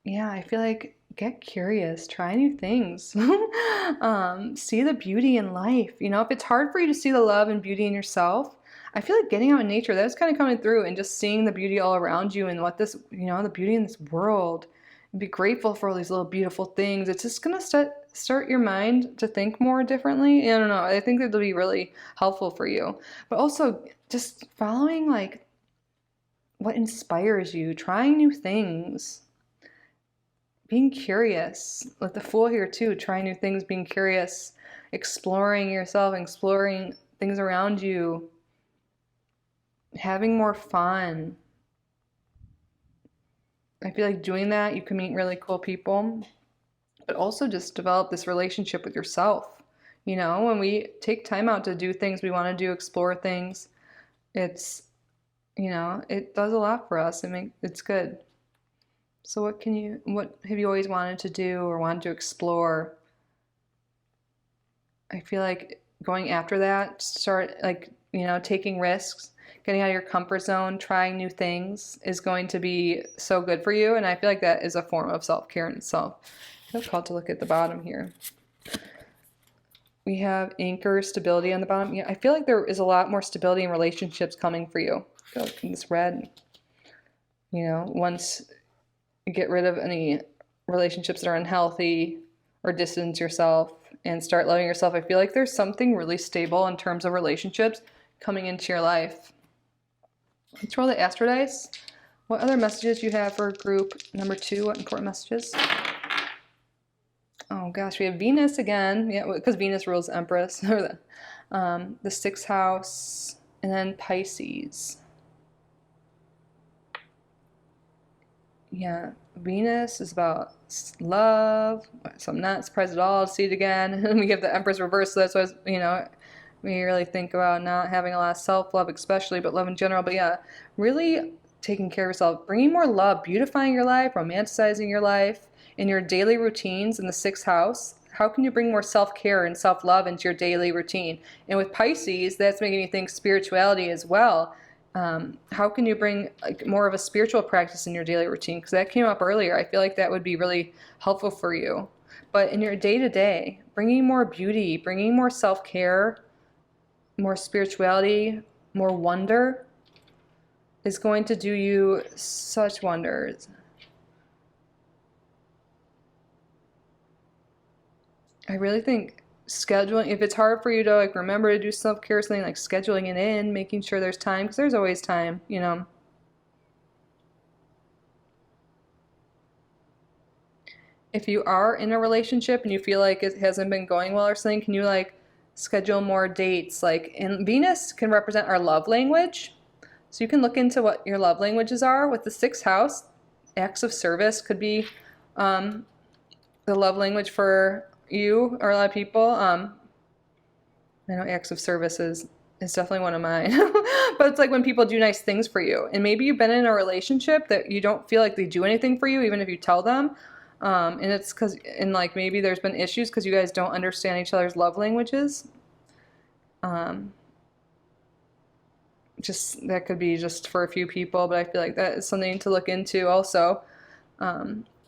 Yeah, I feel like get curious, try new things, see the beauty in life. If it's hard for you to see the love and beauty in yourself, I feel like getting out in nature, that's kind of coming through and just seeing the beauty all around you and what this, the beauty in this world, and be grateful for all these little beautiful things. It's just going to start your mind to think more differently. I don't know. I think that'll be really helpful for you. But also just following like what inspires you, trying new things. Being curious, like the Fool here too, trying new things, being curious, exploring yourself, exploring things around you, having more fun. I feel like doing that, you can meet really cool people, but also just develop this relationship with yourself. When we take time out to do things we want to do, explore things, it's, it does a lot for us. It's good. So what have you always wanted to do or wanted to explore? I feel like going after that, start like, taking risks, getting out of your comfort zone, trying new things is going to be so good for you. And I feel like that is a form of self-care in itself. I feel called to look at the bottom here. We have anchor, stability on the bottom. Yeah, I feel like there is a lot more stability in relationships coming for you. I feel like this red, you know, once you get rid of any relationships that are unhealthy or distance yourself and start loving yourself, I feel like there's something really stable in terms of relationships coming into your life. Let's roll the Astro Dice. What other messages do you have for group number 2? What important messages? Oh gosh, we have Venus again. Yeah, because Venus rules Empress. The 6th house, and then Pisces. Yeah, Venus is about love. So I'm not surprised at all to see it again. And we have the Empress reverse. So that's why, you know, we really think about not having a lot of self-love, especially, but love in general. But yeah, really taking care of yourself, bringing more love, beautifying your life, romanticizing your life. In your daily routines in the 6th house, how can you bring more self-care and self-love into your daily routine? And with Pisces, that's making me think spirituality as well. How can you bring like more of a spiritual practice in your daily routine? Because that came up earlier. I feel like that would be really helpful for you. But in your day-to-day, bringing more beauty, bringing more self-care, more spirituality, more wonder is going to do you such wonders. I really think scheduling, if it's hard for you to like remember to do self-care or something, like scheduling it in, making sure there's time, because there's always time, you know. If you are in a relationship and you feel like it hasn't been going well or something, can you like schedule more dates? Like, and Venus can represent our love language. So you can look into what your love languages are. With the 6th house, acts of service could be the love language for you or a lot of people. I know acts of service is definitely one of mine. But it's like when people do nice things for you. And maybe you've been in a relationship that you don't feel like they do anything for you, even if you tell them. And it's because, and like maybe there's been issues because you guys don't understand each other's love languages. Just that could be just for a few people, but I feel like that is something to look into also.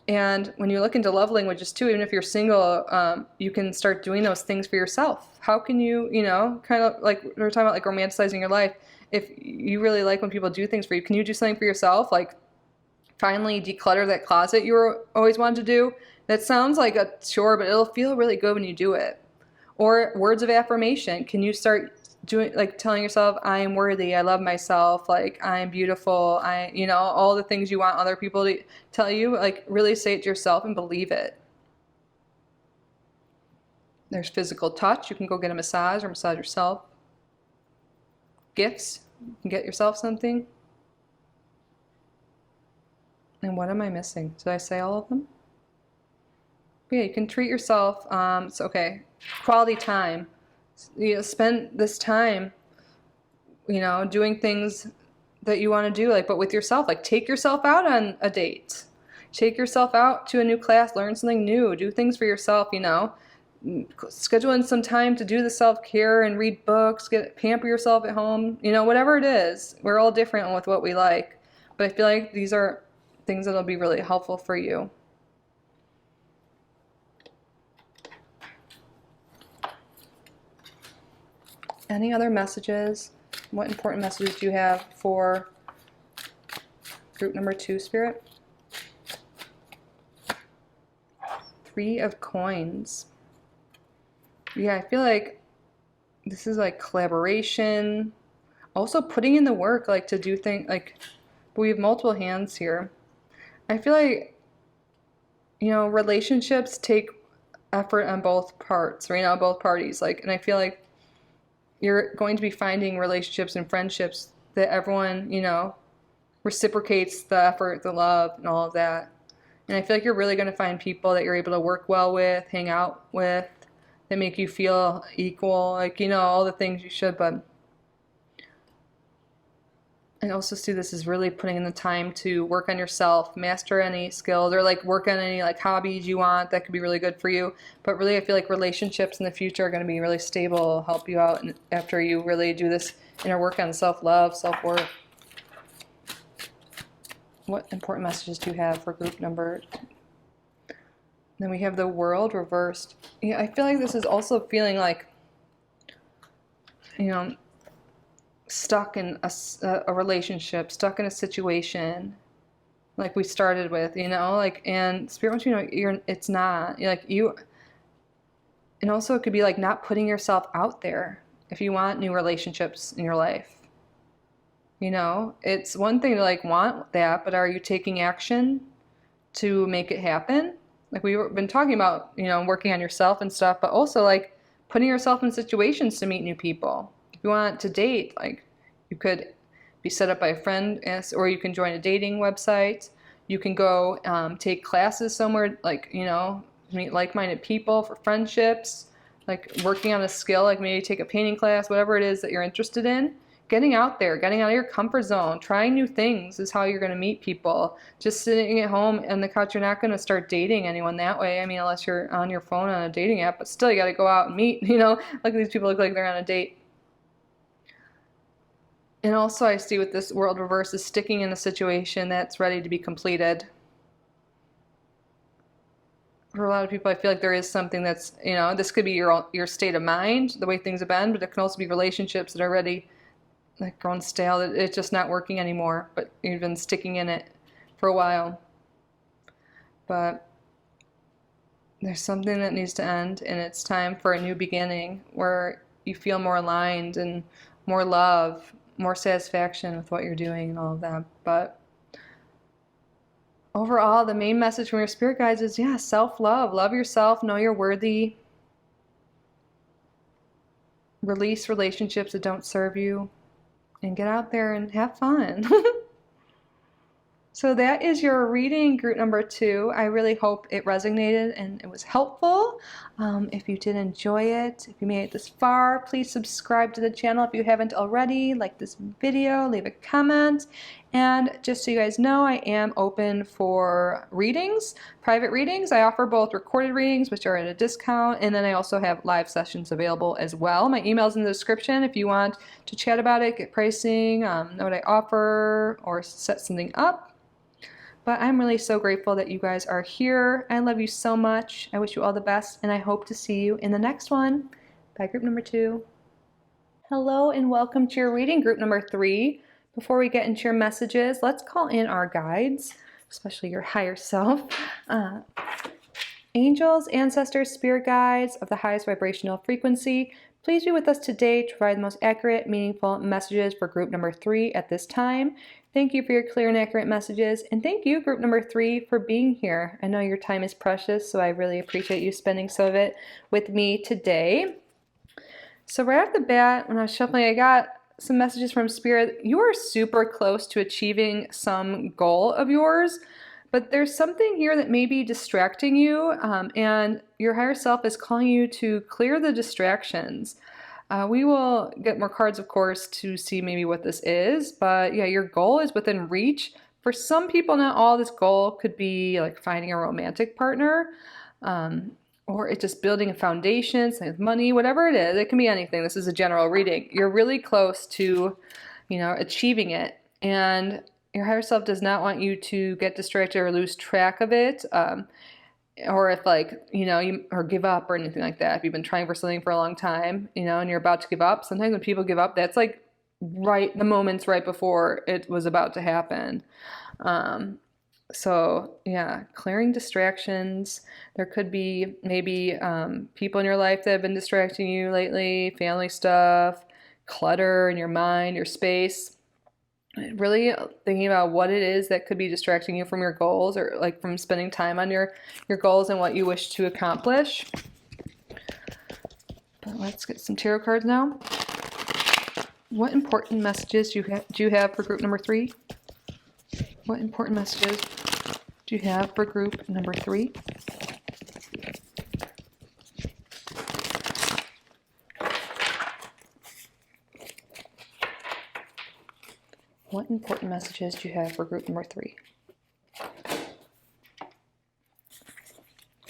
And when you look into love languages too, even if you're single, you can start doing those things for yourself. How can you, you know, kind of like we were talking about, like romanticizing your life. If you really like when people do things for you, can you do something for yourself? Like finally declutter that closet you were always wanted to do. That sounds like a chore, but it'll feel really good when you do it. Or words of affirmation. Can you start doing, like telling yourself, I am worthy, I love myself, like I am beautiful, you know, all the things you want other people to tell you, like really say it to yourself and believe it. There's physical touch. You can go get a massage or massage yourself. Gifts. You can get yourself something. And what am I missing? Did I say all of them? Yeah, you can treat yourself. It's okay. Quality time. You know, spend this time, you know, doing things that you want to do, like, but with yourself. Like, take yourself out on a date. Take yourself out to a new class. Learn something new. Do things for yourself, you know. Schedule in some time to do the self-care and read books. Pamper yourself at home. You know, whatever it is. We're all different with what we like. But I feel like these are things that'll be really helpful for you. Any other messages? What important messages do you have for group number 2, Spirit? 3 of Coins. Yeah, I feel like this is like collaboration. Also putting in the work, like to do things, like we have multiple hands here. I feel like, you know, relationships take effort on both parts, right now, both parties. Like, and I feel like you're going to be finding relationships and friendships that everyone, you know, reciprocates the effort, the love, and all of that. And I feel like you're really going to find people that you're able to work well with, hang out with, that make you feel equal, like, you know, all the things you should. But I also see this as really putting in the time to work on yourself, master any skills, or like work on any like hobbies you want that could be really good for you. But really, I feel like relationships in the future are going to be really stable, help you out after you really do this inner work on self-love, self-worth. What important messages do you have for group number? Then we have the World reversed. Yeah, I feel like this is also feeling like, you know, stuck in a relationship, stuck in a situation like we started with, you know, like, and Spirit wants you to know it's not, you're like you, and also it could be like not putting yourself out there if you want new relationships in your life. You know, it's one thing to like want that, but are you taking action to make it happen? Like we've been talking about, you know, working on yourself and stuff, but also like putting yourself in situations to meet new people. If you want to date, like you could be set up by a friend, or you can join a dating website. You can go take classes somewhere, like, you know, meet like-minded people for friendships, like working on a skill, like maybe take a painting class, whatever it is that you're interested in. Getting out there, getting out of your comfort zone, trying new things is how you're going to meet people. Just sitting at home on the couch, you're not going to start dating anyone that way. I mean, unless you're on your phone on a dating app, but still you got to go out and meet, you know, like these people look like they're on a date. And also I see with this World reverse is sticking in a situation that's ready to be completed. For a lot of people, I feel like there is something that's, you know, this could be your state of mind, the way things have been, but it can also be relationships that are ready, like grown stale, that it's just not working anymore, but you've been sticking in it for a while. But there's something that needs to end, and it's time for a new beginning where you feel more aligned and more love, more satisfaction with what you're doing and all of that. But overall, the main message from your spirit guides is, yeah, self-love. Love yourself, know you're worthy. Release relationships that don't serve you. And get out there and have fun. So that is your reading, group number 2. I really hope it resonated and it was helpful. If you did enjoy it, if you made it this far, please subscribe to the channel if you haven't already. Like this video, leave a comment. And just so you guys know, I am open for readings, private readings. I offer both recorded readings, which are at a discount, and then I also have live sessions available as well. My email's in the description if you want to chat about it, get pricing, know what I offer, or set something up. But I'm really so grateful that you guys are here. I love you so much. I wish you all the best, and I hope to see you in the next one. Bye, group number 2. Hello, and welcome to your reading, group number 3. Before we get into your messages, let's call in our guides, especially your higher self. Angels, ancestors, spirit guides of the highest vibrational frequency, please be with us today to provide the most accurate, meaningful messages for group number 3 at this time. Thank you for your clear and accurate messages, and thank you, group number 3, for being here. I know your time is precious, so I really appreciate you spending some of it with me today. So right off the bat, when I was shuffling, I got some messages from Spirit. You are super close to achieving some goal of yours, but there's something here that may be distracting you, and your higher self is calling you to clear the distractions. We will get more cards, of course, to see maybe what this is, but yeah, your goal is within reach. For some people, not all, this goal could be like finding a romantic partner, or it's just building a foundation, same with money, whatever it is. It can be anything. This is a general reading. You're really close to, you know, achieving it, and your higher self does not want you to get distracted or lose track of it. Or if, like, you know, or give up or anything like that. If you've been trying for something for a long time, you know, and you're about to give up, sometimes when people give up, that's like the moments right before it was about to happen. So yeah, clearing distractions. There could be maybe people in your life that have been distracting you lately, family stuff, clutter in your mind, your space. Really thinking about what it is that could be distracting you from your goals, or like from spending time on your goals and what you wish to accomplish. But let's get some tarot cards now. What important messages do you have for group number 3? What important messages do you have for group number 3? What important messages do you have for group number 3?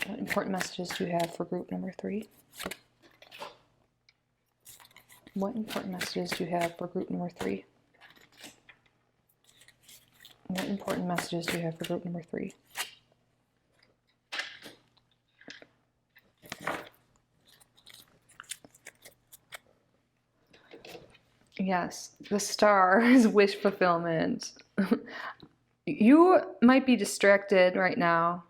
What important messages do you have for group number 3? What important messages do you have for group number 3? What important messages do you have for group number 3? Yes, the star is wish fulfillment. You might be distracted right now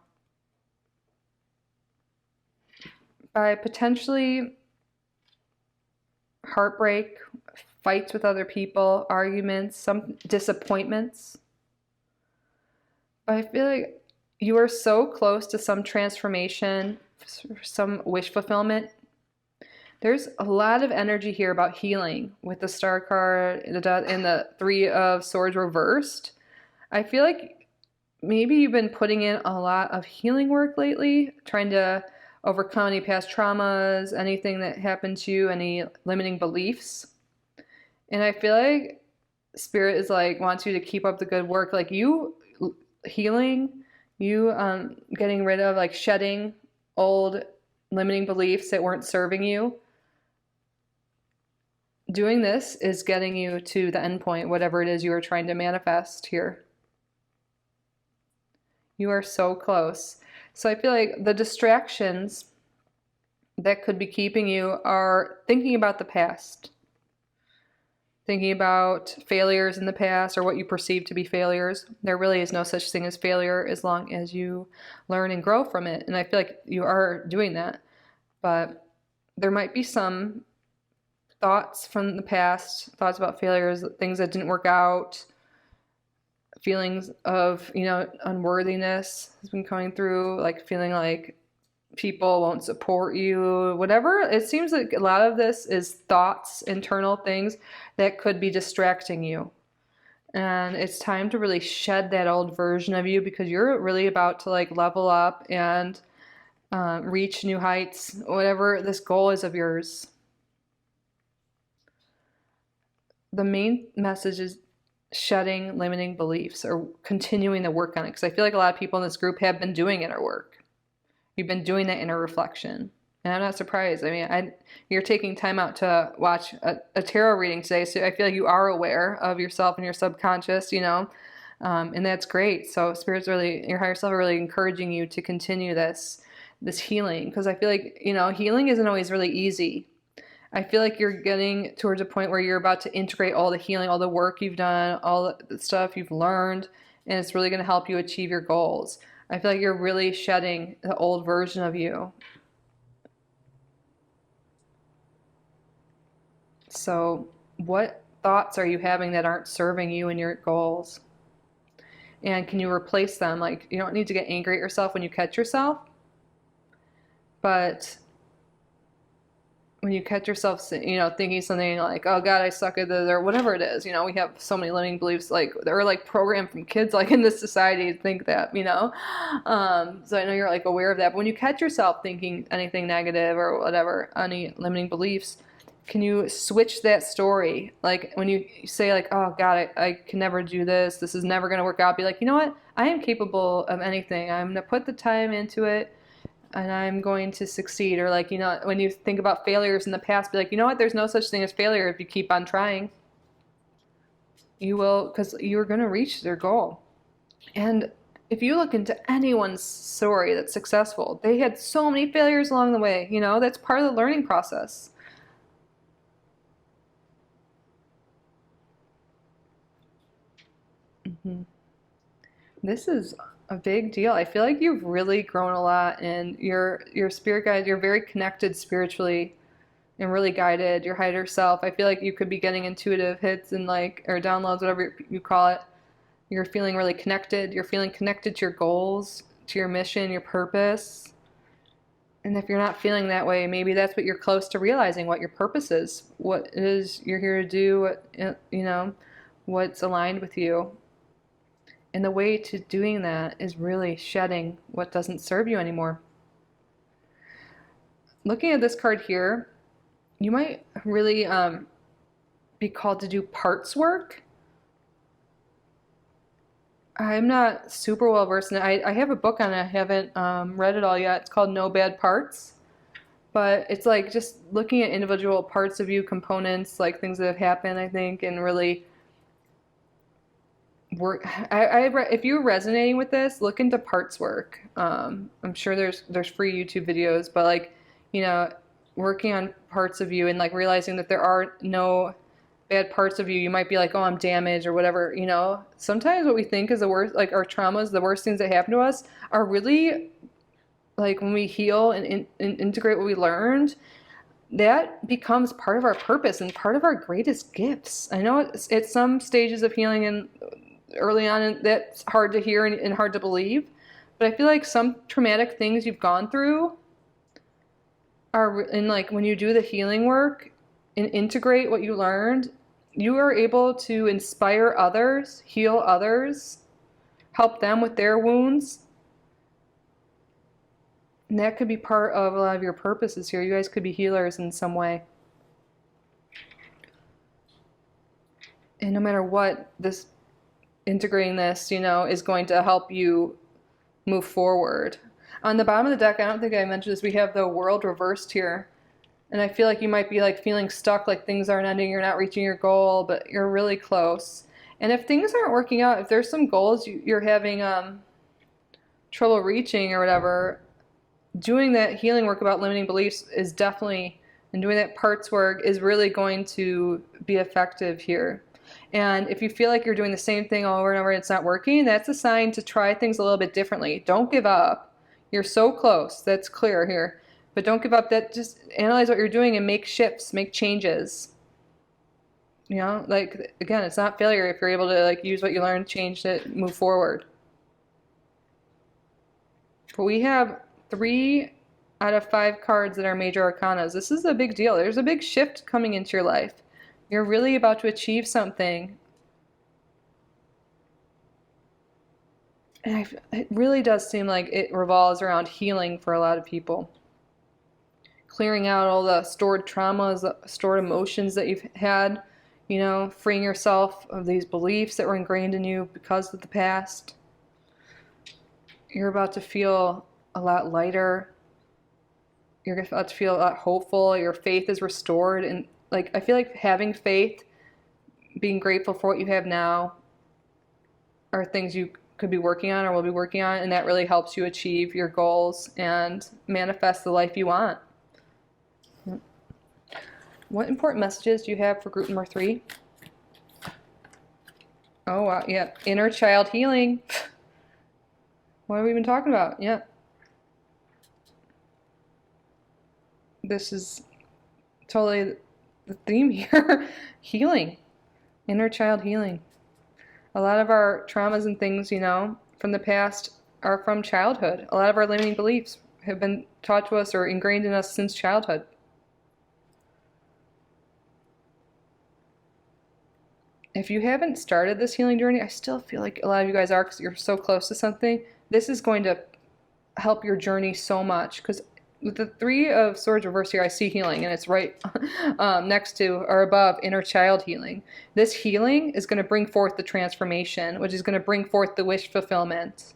by potentially heartbreak, fights with other people, arguments, some disappointments. But I feel like you are so close to some transformation, some wish fulfillment. There's a lot of energy here about healing with the Star card and the Three of Swords reversed. I feel like maybe you've been putting in a lot of healing work lately, trying to overcome any past traumas, anything that happened to you, any limiting beliefs. And I feel like Spirit is like, wants you to keep up the good work. Like you healing, you getting rid of, like, shedding old limiting beliefs that weren't serving you. Doing this is getting you to the end point, whatever it is you are trying to manifest here. You are so close. So I feel like the distractions that could be keeping you are thinking about the past, thinking about failures in the past or what you perceive to be failures. There really is no such thing as failure as long as you learn and grow from it. And I feel like you are doing that. But there might be some thoughts from the past, thoughts about failures, things that didn't work out, feelings of, unworthiness has been coming through, like feeling like people won't support you, whatever. It seems like a lot of this is thoughts, internal things that could be distracting you. And it's time to really shed that old version of you, because you're really about to level up and reach new heights, whatever this goal is of yours. The main message is shedding limiting beliefs or continuing to work on it. Because I feel like a lot of people in this group have been doing inner work. You've been doing that inner reflection. And I'm not surprised. I mean, you're taking time out to watch a tarot reading today. So I feel like you are aware of yourself and your subconscious, and that's great. So Spirit's really, your higher self are really encouraging you to continue this healing. Because I feel like, healing isn't always really easy. I feel like you're getting towards a point where you're about to integrate all the healing, all the work you've done, all the stuff you've learned, and it's really going to help you achieve your goals. I feel like you're really shedding the old version of you. So what thoughts are you having that aren't serving you and your goals? And can you replace them? Like, you don't need to get angry at yourself when you catch yourself, but when you catch yourself, thinking something like, oh God, I suck at this, or whatever it is, we have so many limiting beliefs, they're programmed from kids, in this society to think that, so I know you're aware of that. But when you catch yourself thinking anything negative or whatever, any limiting beliefs, can you switch that story? Like when you say oh God, I can never do this is never going to work out, be like, you know what? I am capable of anything. I'm going to put the time into it, and I'm going to succeed. Or when you think about failures in the past, be like, you know what? There's no such thing as failure if you keep on trying. You will, because you're going to reach their goal. And if you look into anyone's story that's successful, they had so many failures along the way. That's part of the learning process. This is a big deal. I feel like you've really grown a lot, and your spirit guides, you're very connected spiritually and really guided, your higher self. I feel like you could be getting intuitive hits and or downloads, whatever you call it. You're feeling really connected. You're feeling connected to your goals, to your mission, your purpose. And if you're not feeling that way, maybe that's what you're close to realizing, what your purpose is, what it is you're here to do, what's aligned with you. And the way to doing that is really shedding what doesn't serve you anymore. Looking at this card here, you might really be called to do parts work. I'm not super well versed in it. I have a book on it. I haven't read it all yet. It's called No Bad Parts. But it's like just looking at individual parts of you, components, like things that have happened, I think, and really work. If you're resonating with this, look into parts work. I'm sure there's free YouTube videos, but like, you know, working on parts of you and like realizing that there are no bad parts of you. You might be like, oh, I'm damaged or whatever. You know, sometimes what we think is the worst, like our traumas, the worst things that happen to us, are really like when we heal and integrate what we learned, that becomes part of our purpose and part of our greatest gifts. I know it's at some stages of healing and early on, and that's hard to hear and hard to believe, but I feel like some traumatic things you've gone through are, and like when you do the healing work and integrate what you learned, you are able to inspire others, heal others, help them with their wounds. And that could be part of a lot of your purposes here. You guys could be healers in some way. And no matter what, this integrating this, you know, is going to help you move forward. On the bottom of the deck, I don't think I mentioned this, we have the world reversed here. And I feel like you might be like feeling stuck, like things aren't ending, you're not reaching your goal, but you're really close. And if things aren't working out, if there's some goals you're having trouble reaching or whatever, doing that healing work about limiting beliefs is definitely, and doing that parts work is really going to be effective here. And if you feel like you're doing the same thing over and over and it's not working, that's a sign to try things a little bit differently. Don't give up. You're so close. That's clear here. But don't give up. That just analyze what you're doing and make shifts, make changes. You know, like, again, it's not failure if you're able to like use what you learned, change it, move forward. But we have 3 out of 5 cards that are major arcanas. This is a big deal. There's a big shift coming into your life. You're really about to achieve something. And it really does seem like it revolves around healing for a lot of people. Clearing out all the stored traumas, the stored emotions that you've had, you know, freeing yourself of these beliefs that were ingrained in you because of the past. You're about to feel a lot lighter. You're about to feel a lot hopeful. Your faith is restored. And like, I feel like having faith, being grateful for what you have now, are things you could be working on or will be working on, and that really helps you achieve your goals and manifest the life you want. What important messages do you have for group number 3? Oh, wow. Yeah. Inner child healing. What have we been talking about? Yeah. This is totally the theme here. Healing. Inner child healing. A lot of our traumas and things, you know, from the past are from childhood. A lot of our limiting beliefs have been taught to us or ingrained in us since childhood. If you haven't started this healing journey, I still feel like a lot of you guys are because you're so close to something. This is going to help your journey so much, because with the 3 of Swords reversed here, I see healing, and it's right next to or above inner child healing. This healing is going to bring forth the transformation, which is going to bring forth the wish fulfillment.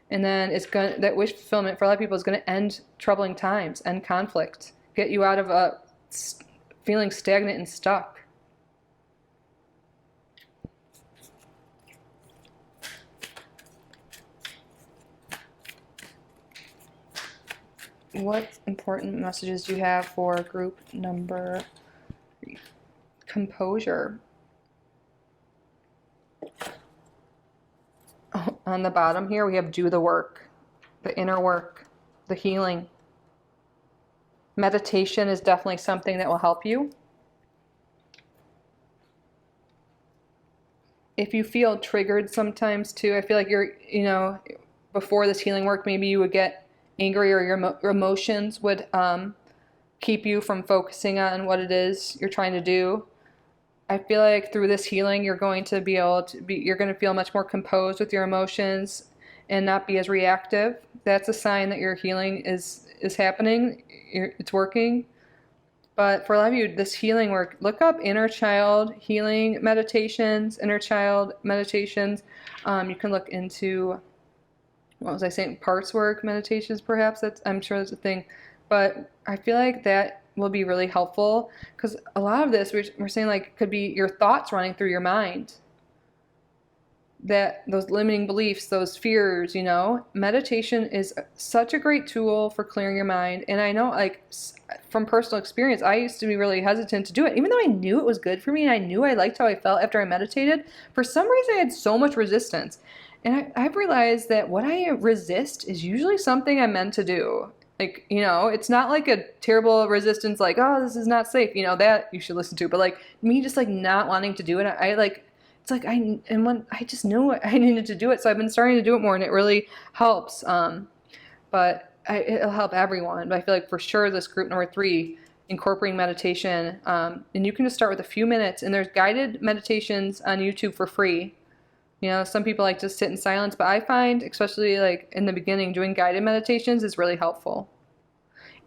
And then that wish fulfillment for a lot of people is going to end troubling times, end conflict, get you out of feeling stagnant and stuck. What important messages do you have for group number 3? Composure. Oh, on the bottom here, we have do the work, the inner work, the healing. Meditation is definitely something that will help you. If you feel triggered sometimes too, I feel like you're, you know, before this healing work, maybe you would get angry or your emotions would keep you from focusing on what it is you're trying to do. I feel like through this healing, you're going to be able to you're going to feel much more composed with your emotions and not be as reactive. That's a sign that your healing is happening. It's working. But for a lot of you, this healing work, look up inner child healing meditations, inner child meditations. You can look into, what was I saying, parts work meditations, perhaps. I'm sure that's a thing. But I feel like that will be really helpful, because a lot of this, we're saying, like, could be your thoughts running through your mind. That those limiting beliefs, those fears, meditation is such a great tool for clearing your mind. And I know, like, from personal experience, I used to be really hesitant to do it, even though I knew it was good for me and I knew I liked how I felt after I meditated. For some reason, I had so much resistance. And I've realized that what I resist is usually something I'm meant to do. Like, it's not like a terrible resistance, like, oh, this is not safe, that you should listen to. But, like, me just, like, not wanting to do it, it's like when I just knew I needed to do it, so I've been starting to do it more, and it really helps. But it'll help everyone. But I feel like for sure this group number 3, incorporating meditation, and you can just start with a few minutes. And there's guided meditations on YouTube for free. Some people like to sit in silence, but I find, especially like in the beginning, doing guided meditations is really helpful.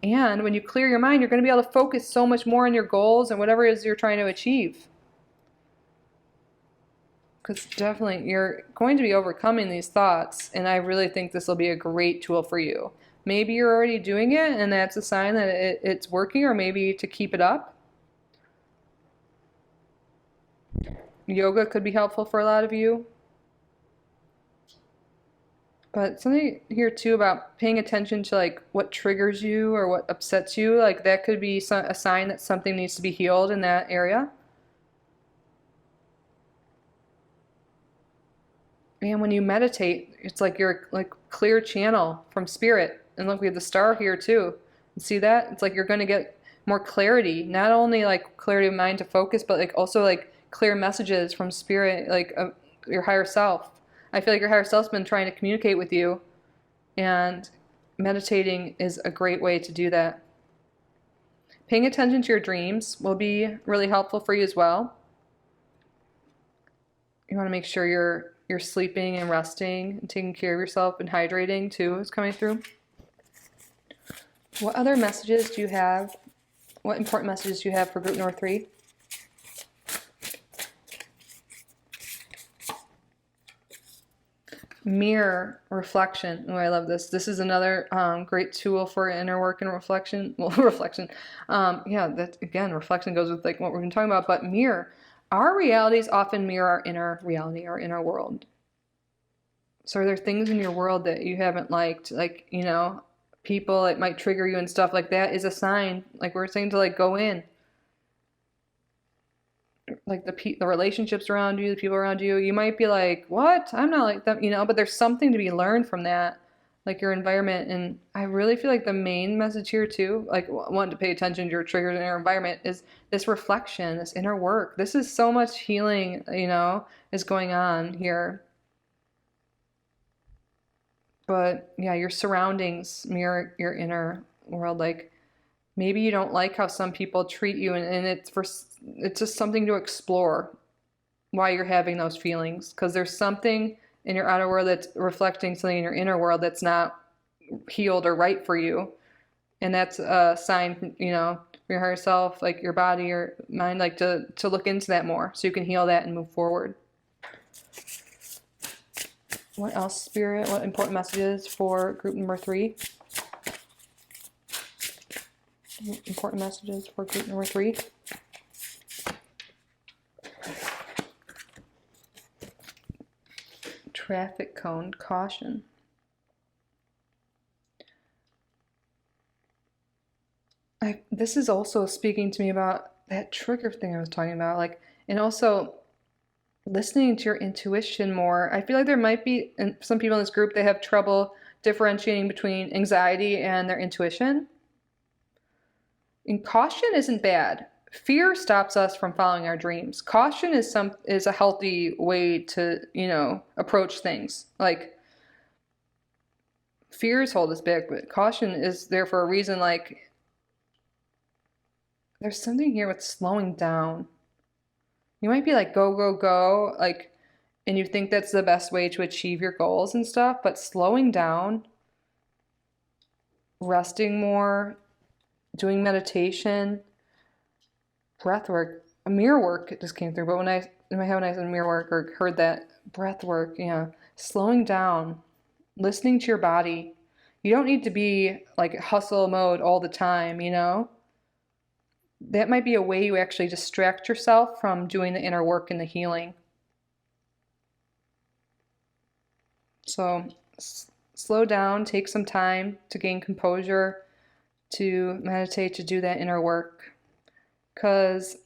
And when you clear your mind, you're going to be able to focus so much more on your goals and whatever it is you're trying to achieve. Because definitely you're going to be overcoming these thoughts, and I really think this will be a great tool for you. Maybe you're already doing it, and that's a sign that it's working, or maybe to keep it up. Yoga could be helpful for a lot of you. But something here too about paying attention to, like, what triggers you or what upsets you. Like, that could be a sign that something needs to be healed in that area. And when you meditate, it's like you're like clear channel from spirit. And look, we have the star here too. You see that? It's like you're going to get more clarity, not only like clarity of mind to focus, but like also like clear messages from spirit, like your higher self. I feel like your higher self's been trying to communicate with you, and meditating is a great way to do that. Paying attention to your dreams will be really helpful for you as well. You want to make sure you're sleeping and resting and taking care of yourself, and hydrating too is coming through. What other messages do you have? What important messages do you have for group number 3? Mirror reflection. Oh, I love this. This is another great tool for inner work and reflection. Well, reflection. Yeah, that again, reflection goes with like what we've been talking about. But mirror. Our realities often mirror our inner reality, our inner world. So are there things in your world that you haven't liked? Like, people that might trigger you and stuff like that is a sign. Like we're saying to like go in. Like the relationships around you, the people around you, you might be like, what? I'm not like them, but there's something to be learned from that, like your environment. And I really feel like the main message here too, like wanting to pay attention to your triggers in your environment, is this reflection, this inner work. This is so much healing, is going on here. But yeah, your surroundings mirror your inner world. Like maybe you don't like how some people treat you, and it's just something to explore why you're having those feelings, because there's something in your outer world that's reflecting something in your inner world that's not healed or right for you. And that's a sign, for your higher self, like your body, your mind, like to look into that more so you can heal that and move forward. What else, Spirit? What important messages for group number 3? Important messages for group number 3. Traffic cone, caution. This is also speaking to me about that trigger thing I was talking about, like, and also listening to your intuition more. I feel like there might be some people in this group, they have trouble differentiating between anxiety and their intuition. And caution isn't bad. Fear stops us from following our dreams. Caution is a healthy way to, approach things. Like, fears hold us back, but caution is there for a reason. Like, there's something here with slowing down. You might be like, go, go, go, like, and you think that's the best way to achieve your goals and stuff, but slowing down, resting more, doing meditation, breath work, mirror work just came through. But when I in my head when I said mirror work or heard that breath work, yeah, slowing down, listening to your body. You don't need to be like hustle mode all the time, you know? That might be a way you actually distract yourself from doing the inner work and the healing. So slow down, take some time to gain composure, to meditate, to do that inner work. Because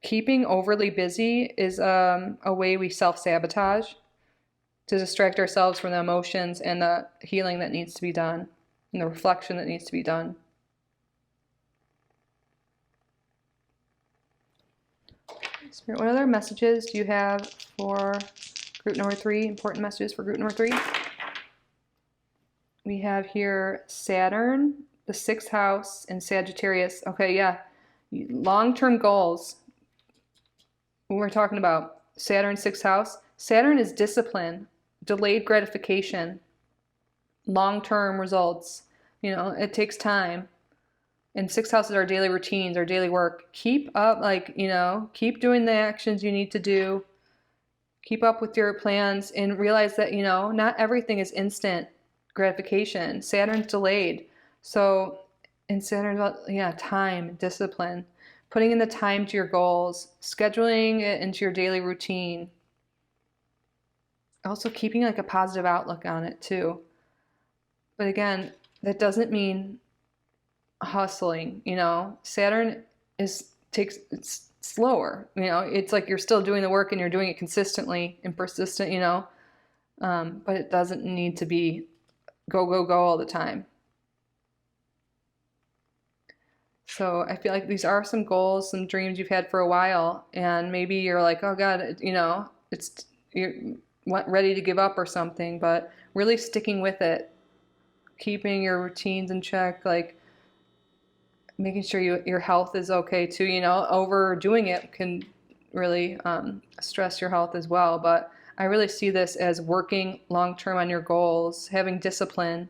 keeping overly busy is a way we self-sabotage to distract ourselves from the emotions and the healing that needs to be done and the reflection that needs to be done. Spirit, what other messages do you have for group number 3? Important messages for group number 3? We have here Saturn, the 6th house, and Sagittarius. Okay, yeah. Long-term goals. When we're talking about Saturn, 6th house, Saturn is discipline, delayed gratification, long-term results. You know, it takes time. And 6th house is our daily routines, our daily work. Keep up, like, you know, keep doing the actions you need to do. Keep up with your plans and realize that, you know, not everything is instant gratification. Saturn's delayed. So, and Saturn's about, yeah, time, discipline, putting in the time to your goals, scheduling it into your daily routine. Also keeping like a positive outlook on it too. But again, that doesn't mean hustling, you know. Saturn it's slower, you know. It's like you're still doing the work and you're doing it consistently and persistent, you know. But it doesn't need to be go, go, go all the time. So I feel like these are some goals, some dreams you've had for a while, and maybe you're like, oh God, you know, you're ready to give up or something, but really sticking with it, keeping your routines in check, like making sure your health is okay too. You know, overdoing it can really stress your health as well. But I really see this as working long-term on your goals, having discipline,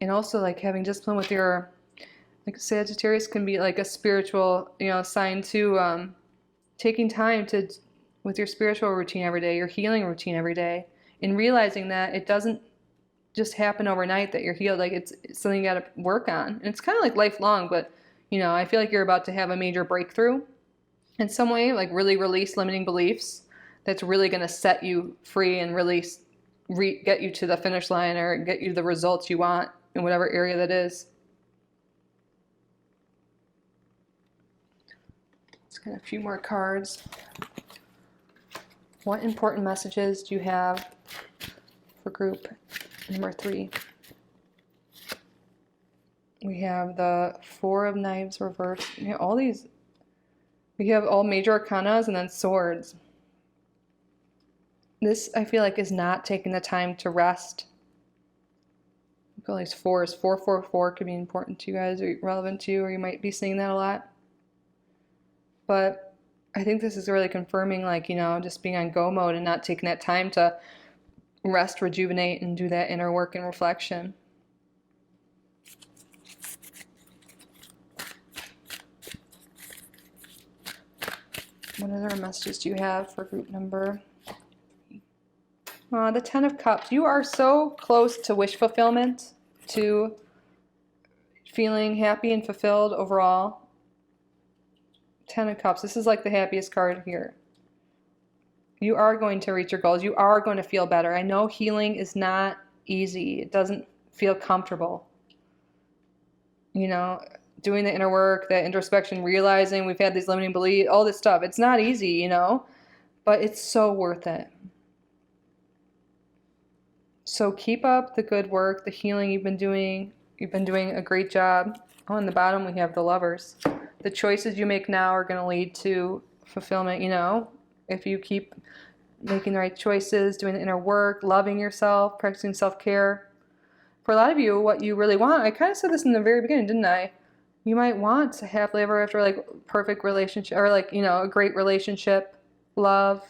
and also like having discipline with your, like Sagittarius can be like a spiritual, you know, sign to taking time to with your spiritual routine every day, your healing routine every day, and realizing that it doesn't just happen overnight that you're healed. Like it's something you got to work on. And it's kind of like lifelong, but you know, I feel like you're about to have a major breakthrough in some way, like really release limiting beliefs that's really going to set you free and release, get you to the finish line or get you the results you want in whatever area that is. Let's get a few more cards. What important messages do you have for group number 3? We have the 4 of Knives reversed. You know, all these, we have all major arcanas and then swords. This, I feel like, is not taking the time to rest. Look at all these 4s. 444 could be important to you guys or relevant to you, or you might be seeing that a lot. But I think this is really confirming, like, you know, just being on go mode and not taking that time to rest, rejuvenate, and do that inner work and reflection. What other messages do you have for group number 3? The 10 of Cups. You are so close to wish fulfillment, to feeling happy and fulfilled overall. 10 of Cups. This is like the happiest card here. You are going to reach your goals. You are going to feel better. I know healing is not easy. It doesn't feel comfortable. You know, doing the inner work, that introspection, realizing we've had these limiting beliefs, all this stuff. It's not easy, you know, but it's so worth it. So keep up the good work, the healing you've been doing. You've been doing a great job. On the bottom, we have the Lovers. The choices you make now are going to lead to fulfillment, you know. If you keep making the right choices, doing the inner work, loving yourself, practicing self-care. For a lot of you, what you really want, I kind of said this in the very beginning, didn't I? You might want to happily ever after, like, perfect relationship, or like, you know, a great relationship, love.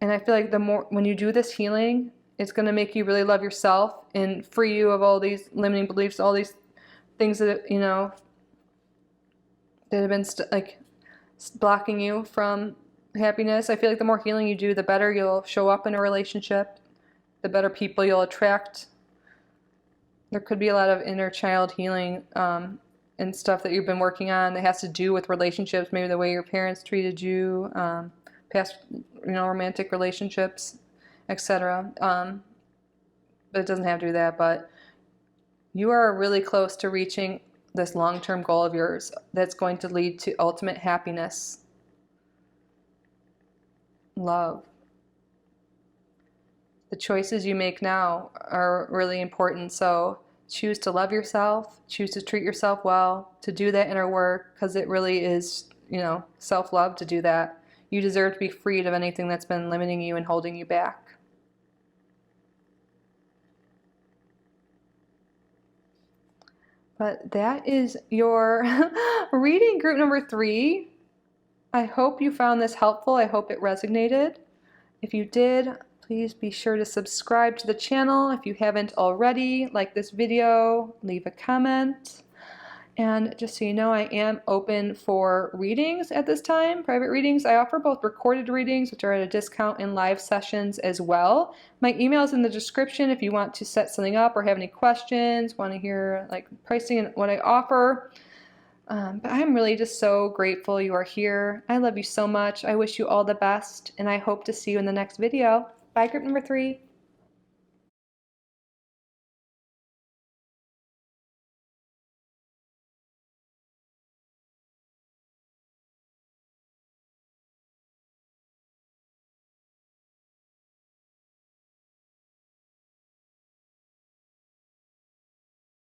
And I feel like the more, when you do this healing, it's going to make you really love yourself and free you of all these limiting beliefs, all these things that, you know, that have been blocking you from happiness. I feel like the more healing you do, the better you'll show up in a relationship, the better people you'll attract. There could be a lot of inner child healing and stuff that you've been working on that has to do with relationships, maybe the way your parents treated you, past, romantic relationships, etc. But it doesn't have to do that. But you are really close to reaching this long-term goal of yours that's going to lead to ultimate happiness, love. The choices you make now are really important. So choose to love yourself, choose to treat yourself well, to do that inner work, because it really is, self-love to do that. You deserve to be freed of anything that's been limiting you and holding you back. But that is your reading group number 3. I hope you found this helpful. I hope it resonated. If you did, please be sure to subscribe to the channel if you haven't already. Like this video, leave a comment. And just so you know, I am open for readings at this time, private readings. I offer both recorded readings, which are at a discount, and live sessions as well. My email is in the description if you want to set something up or have any questions, want to hear pricing and what I offer. But I'm really just so grateful you are here. I love you so much. I wish you all the best, and I hope to see you in the next video. Bye, group number 3.